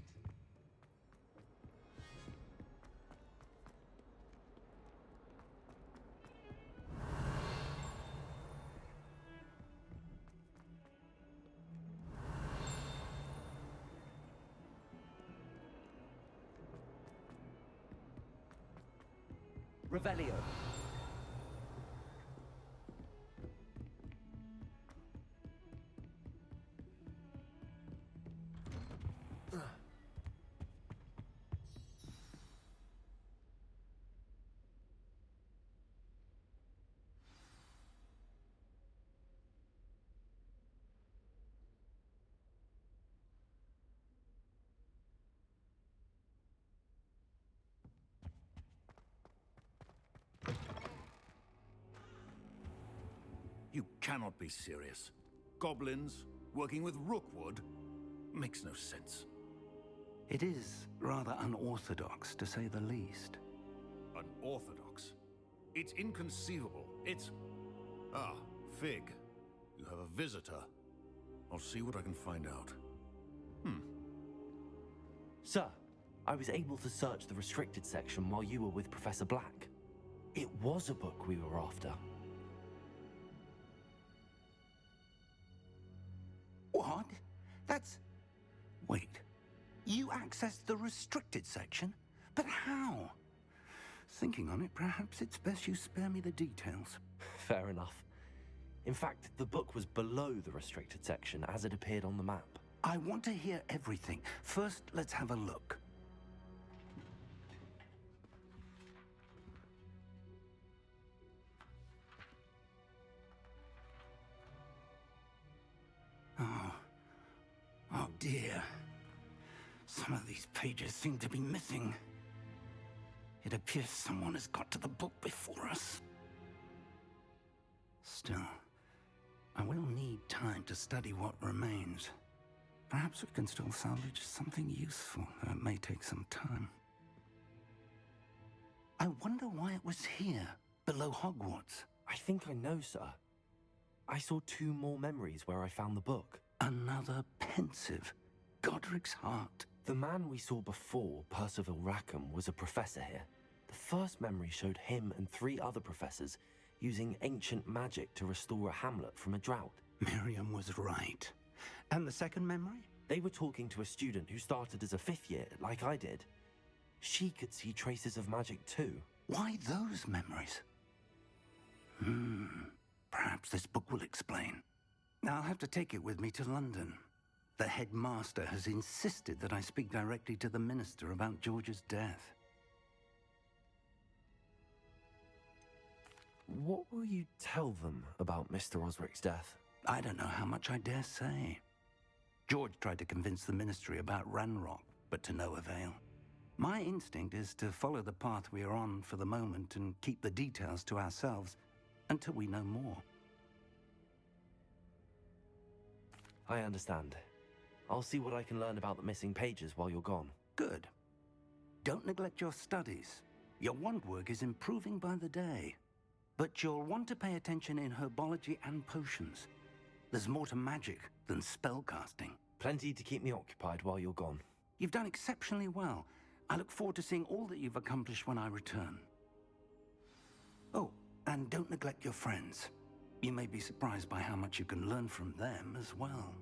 Revelio. cannot be serious. Goblins working with Rookwood makes no sense. It is rather unorthodox, to say the least. Unorthodox? It's inconceivable. It's... Ah, Fig. You have a visitor. I'll see what I can find out. Sir, I was able to search the restricted section while you were with Professor Black. It was a book we were after. What? That's... Wait. You accessed the restricted section? But how? Thinking on it, perhaps it's best you spare me the details. Fair enough. In fact, the book was below the restricted section as it appeared on the map. I want to hear everything. First, let's have a look. Oh dear. Some of these pages seem to be missing. It appears someone has got to the book before us. Still, I will need time to study what remains. Perhaps we can still salvage something useful, though it may take some time. I wonder why it was here, below Hogwarts. I think I know, sir. I saw 2 more memories where I found the book. Another pensive. Godric's heart. The man we saw before, Percival Rackham, was a professor here. The first memory showed him and 3 other professors using ancient magic to restore a hamlet from a drought. Miriam was right. And the second memory? They were talking to a student who started as a 5th year, like I did. She could see traces of magic too. Why those memories? Perhaps this book will explain. I'll have to take it with me to London. The headmaster has insisted that I speak directly to the minister about George's death. What will you tell them about Mr. Osric's death? I don't know how much I dare say. George tried to convince the ministry about Ranrock, but to no avail. My instinct is to follow the path we are on for the moment and keep the details to ourselves until we know more. I understand. I'll see what I can learn about the missing pages while you're gone. Good. Don't neglect your studies. Your wand work is improving by the day. But you'll want to pay attention in herbology and potions. There's more to magic than spellcasting. Plenty to keep me occupied while you're gone. You've done exceptionally well. I look forward to seeing all that you've accomplished when I return. Oh, and don't neglect your friends. You may be surprised by how much you can learn from them as well.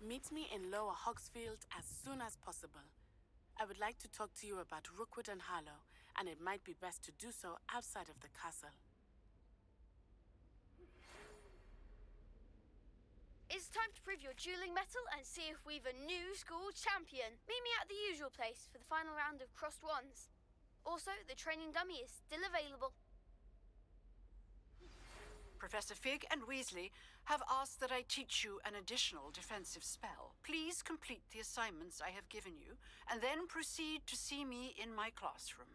Meet me in Lower Hogsfield as soon as possible. I would like to talk to you about Rookwood and Harlow, and it might be best to do so outside of the castle. It's time to prove your dueling mettle and see if we've a new school champion. Meet me at the usual place for the final round of Crosswands. Also, the training dummy is still available. Professor Fig and Weasley have asked that I teach you an additional defensive spell. Please complete the assignments I have given you, and then proceed to see me in my classroom.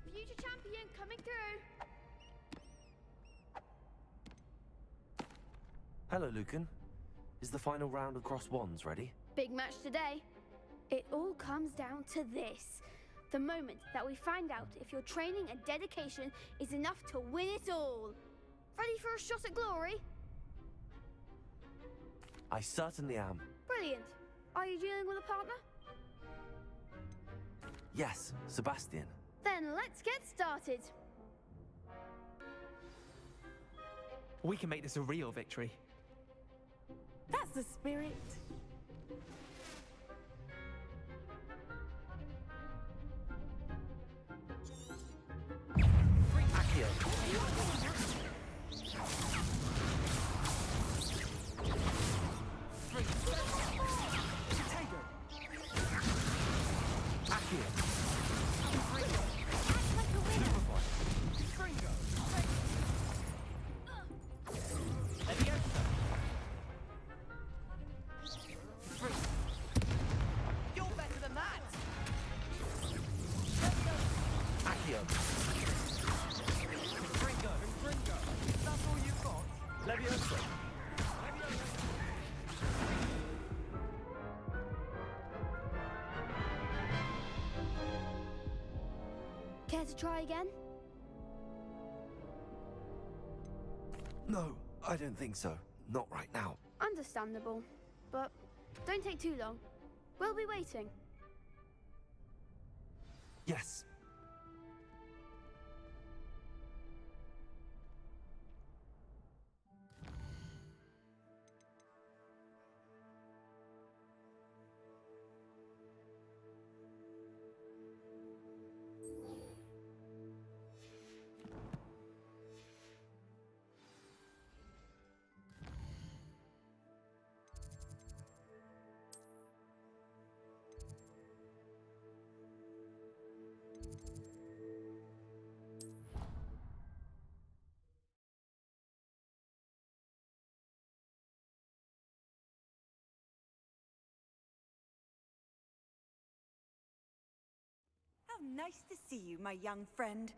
Future champion coming through. Hello, Lucan. Is the final round of Crosswands ready? Big match today. It all comes down to this. The moment that we find out if your training and dedication is enough to win it all. Ready for a shot at glory? I certainly am. Brilliant. Are you dealing with a partner? Yes, Sebastian. Then let's get started. We can make this a real victory. That's the spirit. Accio. You're better than that! Accio. Fringo! That's all you've got? Levioso. Care to try again? No, I don't think so. Not right now. Understandable. But don't take too long. We'll be waiting. Yes. How nice to see you, my young friend.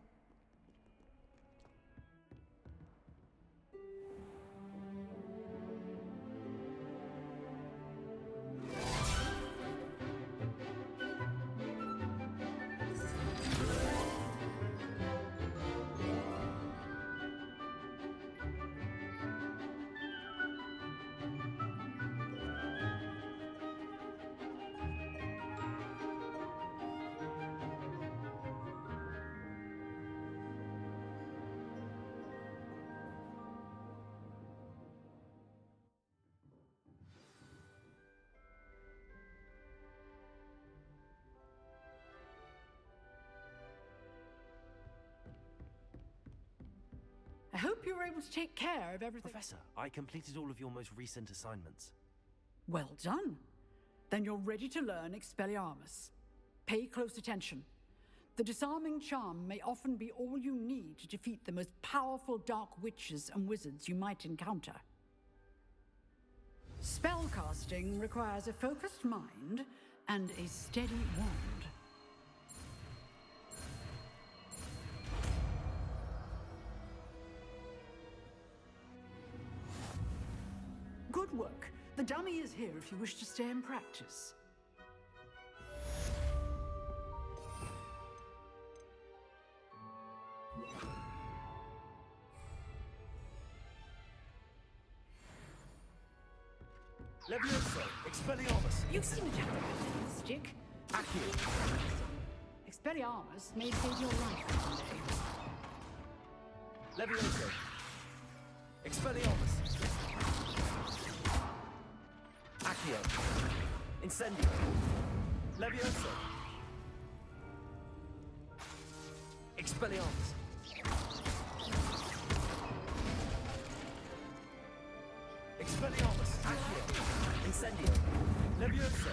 I hope you were able to take care of everything. Professor, I completed all of your most recent assignments. Well done. Then you're ready to learn Expelliarmus. Pay close attention. The disarming charm may often be all you need to defeat the most powerful dark witches and wizards you might encounter. Spellcasting requires a focused mind and a steady wand. Good work. The dummy is here if you wish to stay and practice. Levioso, Expelliarmus. You seem to have a stick. Accio. Expelliarmus may save your life one day. Levioso. Expelliarmus. Accio. Incendio. Levioso. Expelliarmus. Expelliarmus. Accio. Incendio. Levioso.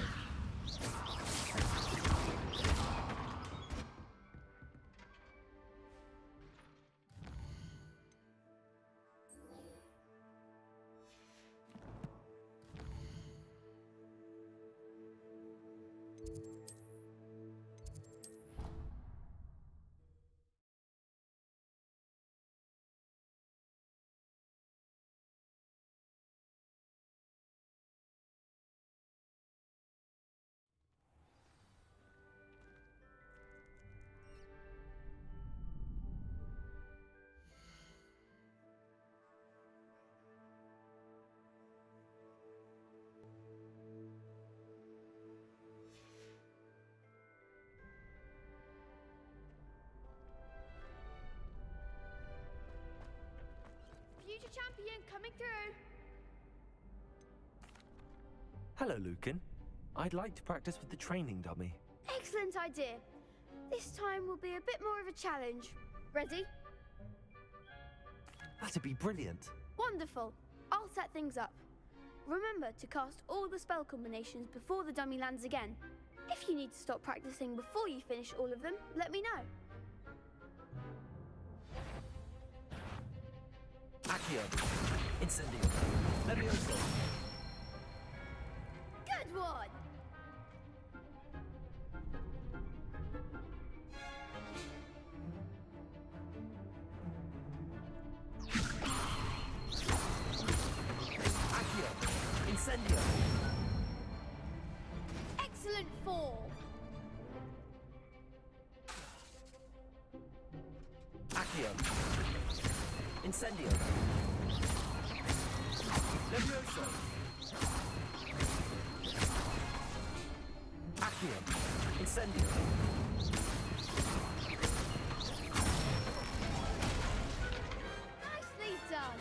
Sebastian coming through. Hello, Lucan. I'd like to practice with the training dummy. Excellent idea. This time will be a bit more of a challenge. Ready? That'd be brilliant. Wonderful. I'll set things up. Remember to cast all the spell combinations before the dummy lands again. If you need to stop practicing before you finish all of them, let me know. Accio. Incendio. Levioso. Good one! Accio. Incendio. Excellent fall. Accio. Incendio. Levioso. Accio. Incendio. Nicely done.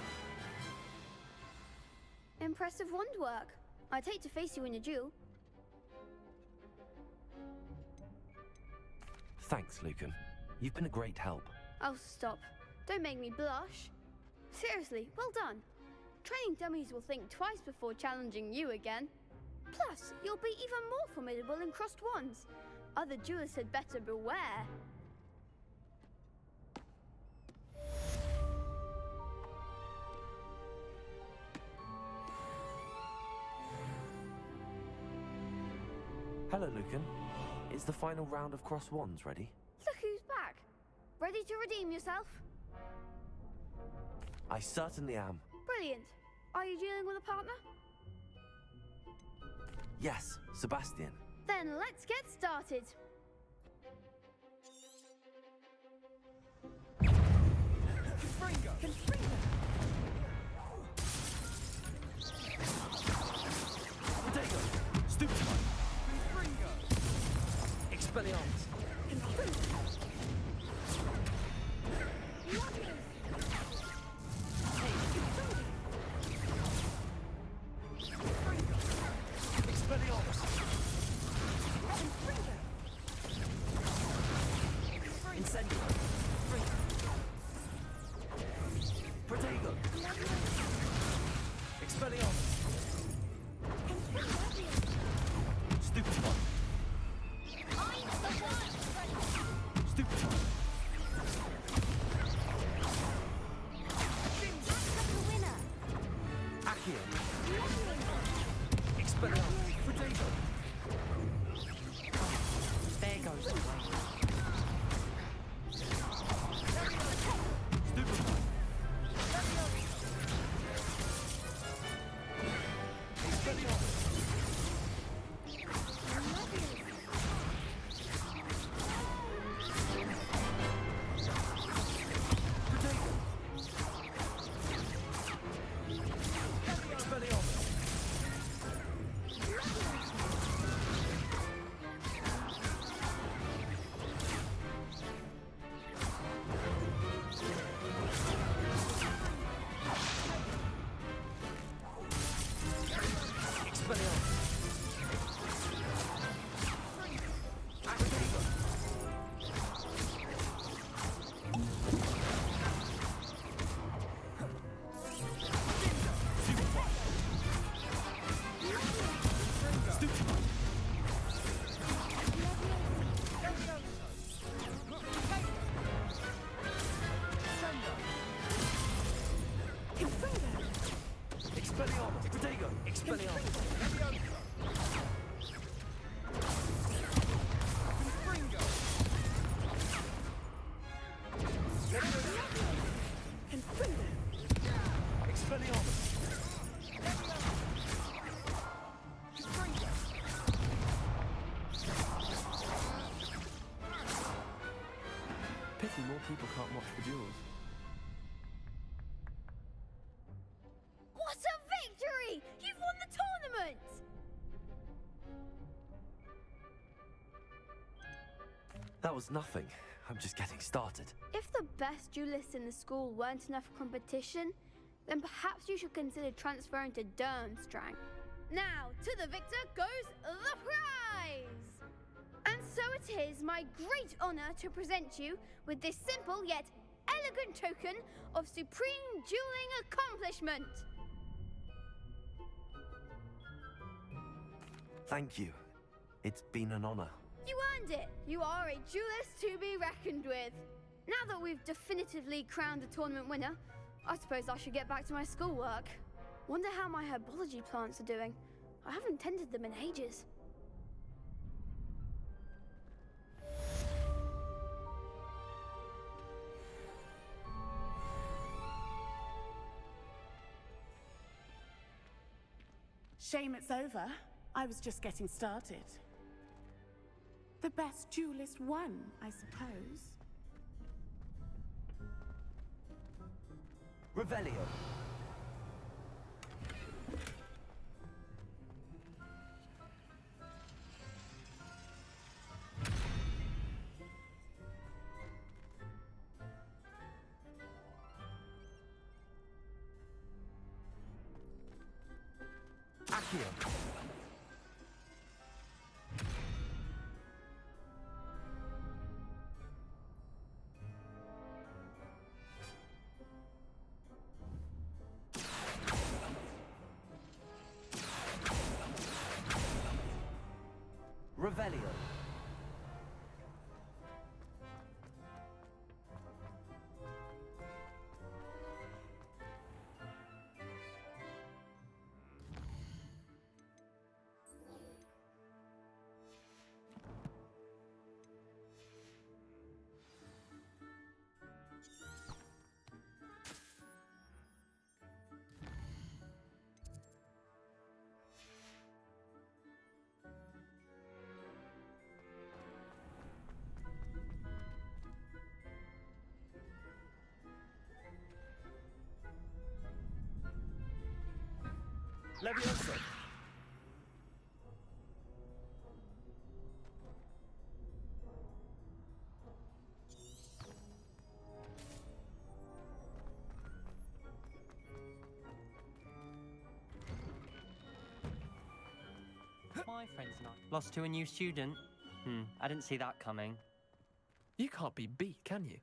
Impressive wand work. I'd hate to face you in a duel. Thanks, Lucan. You've been a great help. Oh, stop. Don't make me blush. Seriously, well done. Training dummies will think twice before challenging you again. Plus, you'll be even more formidable in crossed wands. Other duelists had better beware. Hello, Lucan. Is the final round of cross wands ready? Look who's back. Ready to redeem yourself? I certainly am. Brilliant. Are you dealing with a partner? Yes, Sebastian. Then let's get started. Protego. Stupid. Expelliarmus. Expelliarmus. Incendio. Protego. Expelliarmus. Stupid one. Stupid one. Accio. Expelliarmus. Protego. There goes the way. Stupid one. Expelliarmus. Protego. Expelliarmus. Expelliarmus. Accio. Stupid one. Stupid one. Expelliarmus. Protego. Expelliarmus. Expelliarmus. Pity more people can't watch the duels. What a victory! You've won the tournament! That was nothing. I'm just getting started. If the best duelists in the school weren't enough competition, then perhaps you should consider transferring to Durmstrang. Now, to the victor goes the prize! And so it is my great honor to present you with this simple yet elegant token of supreme dueling accomplishment. Thank you. It's been an honor. You earned it. You are a duelist to be reckoned with. Now that we've definitively crowned the tournament winner, I suppose I should get back to my schoolwork. Wonder how my herbology plants are doing. I haven't tended them in ages. Shame it's over. I was just getting started. The best duelist won, I suppose. Revelio. Accio. Revelio. Levioso. My friends and I lost to a new student. I didn't see that coming. You can't be beat, can you?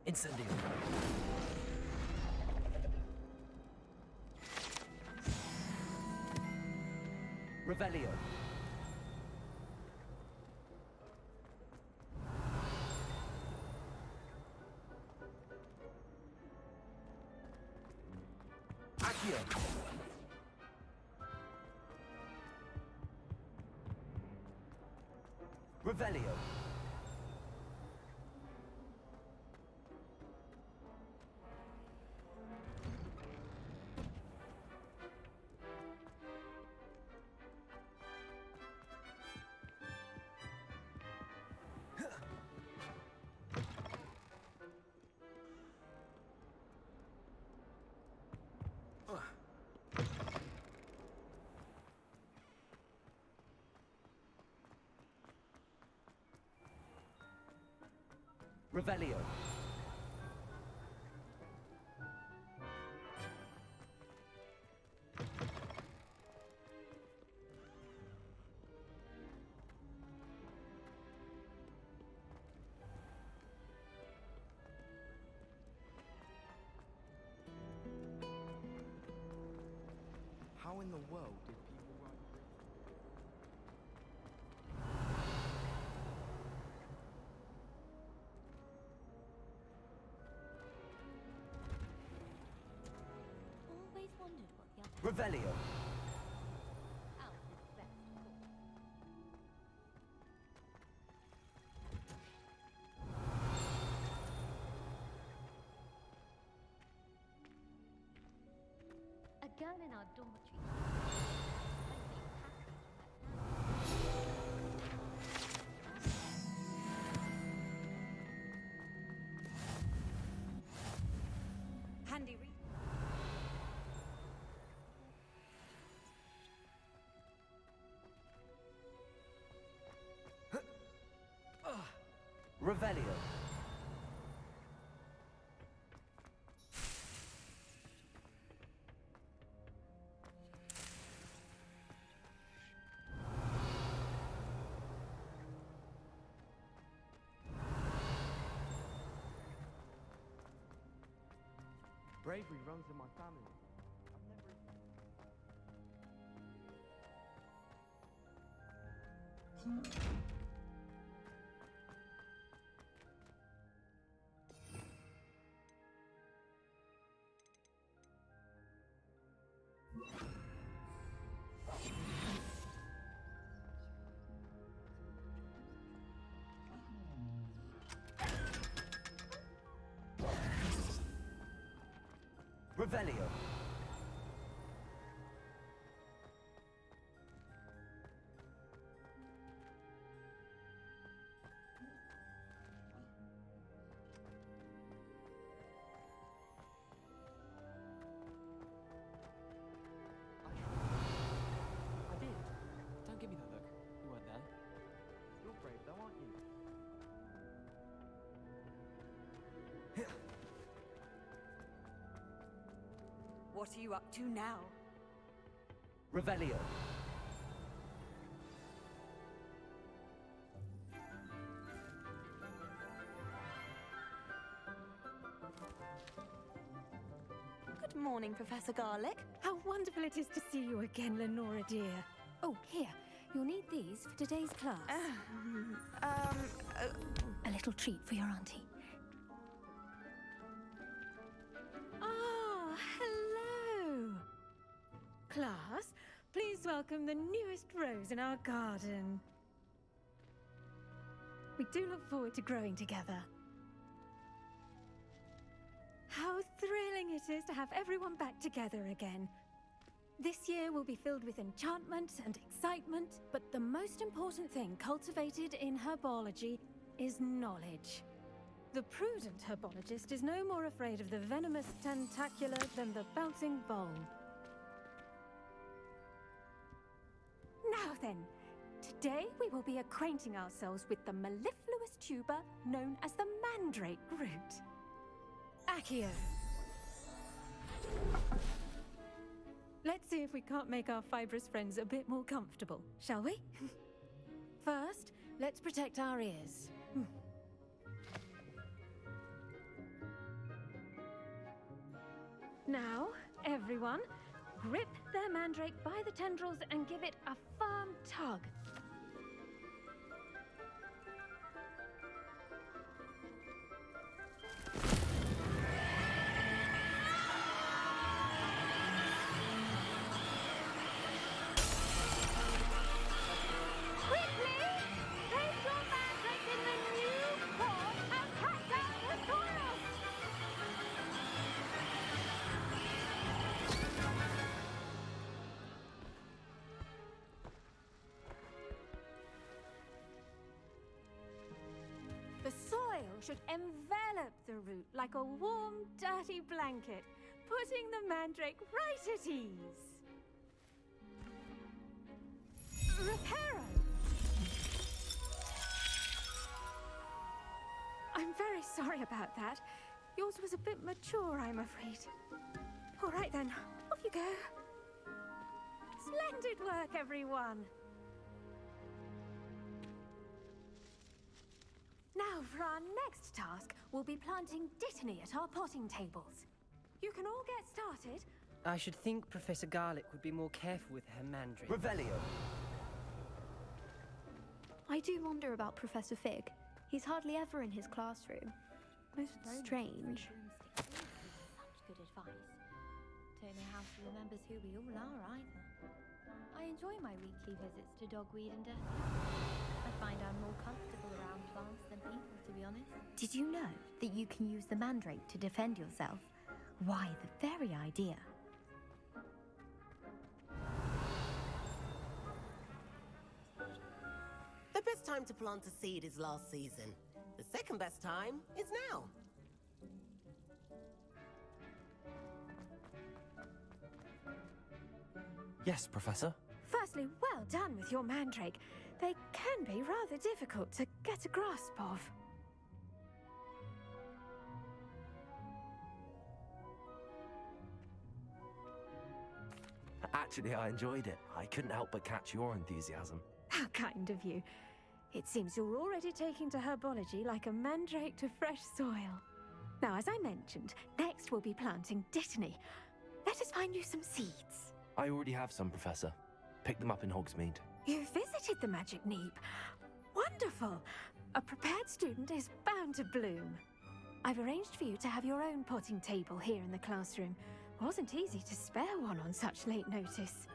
Incendio. Revelio. Accio. Revelio. Revelio. How in the world did people write? Always wondered what the other Revelio. Out is best, of course. A girl in our dormitory. Handy read. Revelio. Bravery runs in my family. Revelio. I did. Don't give me that look. You weren't there. You're brave though, aren't you? What are you up to now? Revelio. Good morning, Professor Garlic. How wonderful it is to see you again, Lenora dear. Oh, here. You'll need these for today's class. A little treat for your auntie. Ah, hello. Class, please welcome the newest rose in our garden. We do look forward to growing together. How thrilling it is to have everyone back together again. This year will be filled with enchantment and excitement, but the most important thing cultivated in herbology is knowledge. The prudent herbologist is no more afraid of the venomous tentacular than the bouncing bulb. Now then, today we will be acquainting ourselves with the mellifluous tuber known as the mandrake root. Accio. Let's see if we can't make our fibrous friends a bit more comfortable, shall we? First, let's protect our ears. Now, everyone, grip their mandrake by the tendrils and give it a firm tug. The soil should envelop the root like a warm, dirty blanket, putting the mandrake right at ease. Reparo! I'm very sorry about that. Yours was a bit mature, I'm afraid. All right then, off you go. Splendid work, everyone! Now, for our next task, we'll be planting Dittany at our potting tables. You can all get started. I should think Professor Garlic would be more careful with her mandrake. Revelio. I do wonder about Professor Fig. He's hardly ever in his classroom. Most strange. Such good advice. Don't know how she remembers who we all are either. I enjoy my weekly visits to Dogweed and Dirty. I find I'm more comfortable around plants than people, to be honest. Did you know that you can use the mandrake to defend yourself? Why, the very idea. The best time to plant a seed is last season. The second best time is now. Yes, Professor. Firstly, well done with your mandrake. They can be rather difficult to get a grasp of. Actually, I enjoyed it. I couldn't help but catch your enthusiasm. How kind of you. It seems you're already taking to herbology like a mandrake to fresh soil. Now, as I mentioned, next we'll be planting Dittany. Let us find you some seeds. I already have some, Professor. Picked them up in Hogsmeade. You visited the Magic Neep. Wonderful! A prepared student is bound to bloom. I've arranged for you to have your own potting table here in the classroom. Wasn't easy to spare one on such late notice.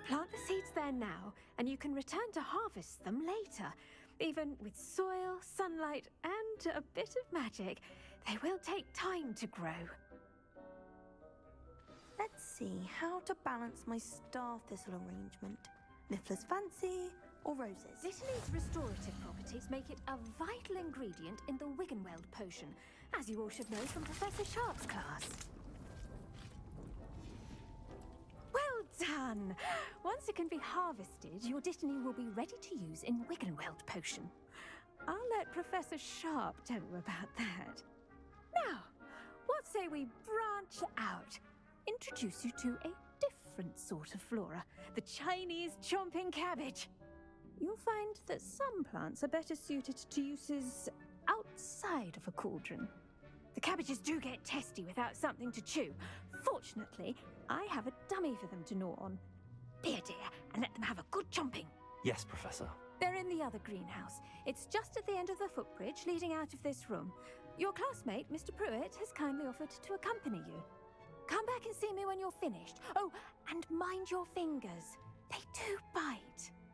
Plant the seeds there now, and you can return to harvest them later. Even with soil, sunlight, and a bit of magic, they will take time to grow. Let's see how to balance my star thistle arrangement. Niffler's fancy or roses? Dittany's restorative properties make it a vital ingredient in the Wiggenweld potion, as you all should know from Professor Sharp's class. Well done! Once it can be harvested, your Dittany will be ready to use in Wiggenweld potion. I'll let Professor Sharp tell you about that. Now, what say we branch out? Introduce you to a different sort of flora, the Chinese chomping cabbage. You'll find that some plants are better suited to uses outside of a cauldron. The cabbages do get testy without something to chew. Fortunately, I have a dummy for them to gnaw on. Be a dear and let them have a good chomping. Yes, Professor. They're in the other greenhouse. It's just at the end of the footbridge leading out of this room. Your classmate, Mr. Pruitt, has kindly offered to accompany you. Come back and see me when you're finished. Oh, and mind your fingers. They do bite.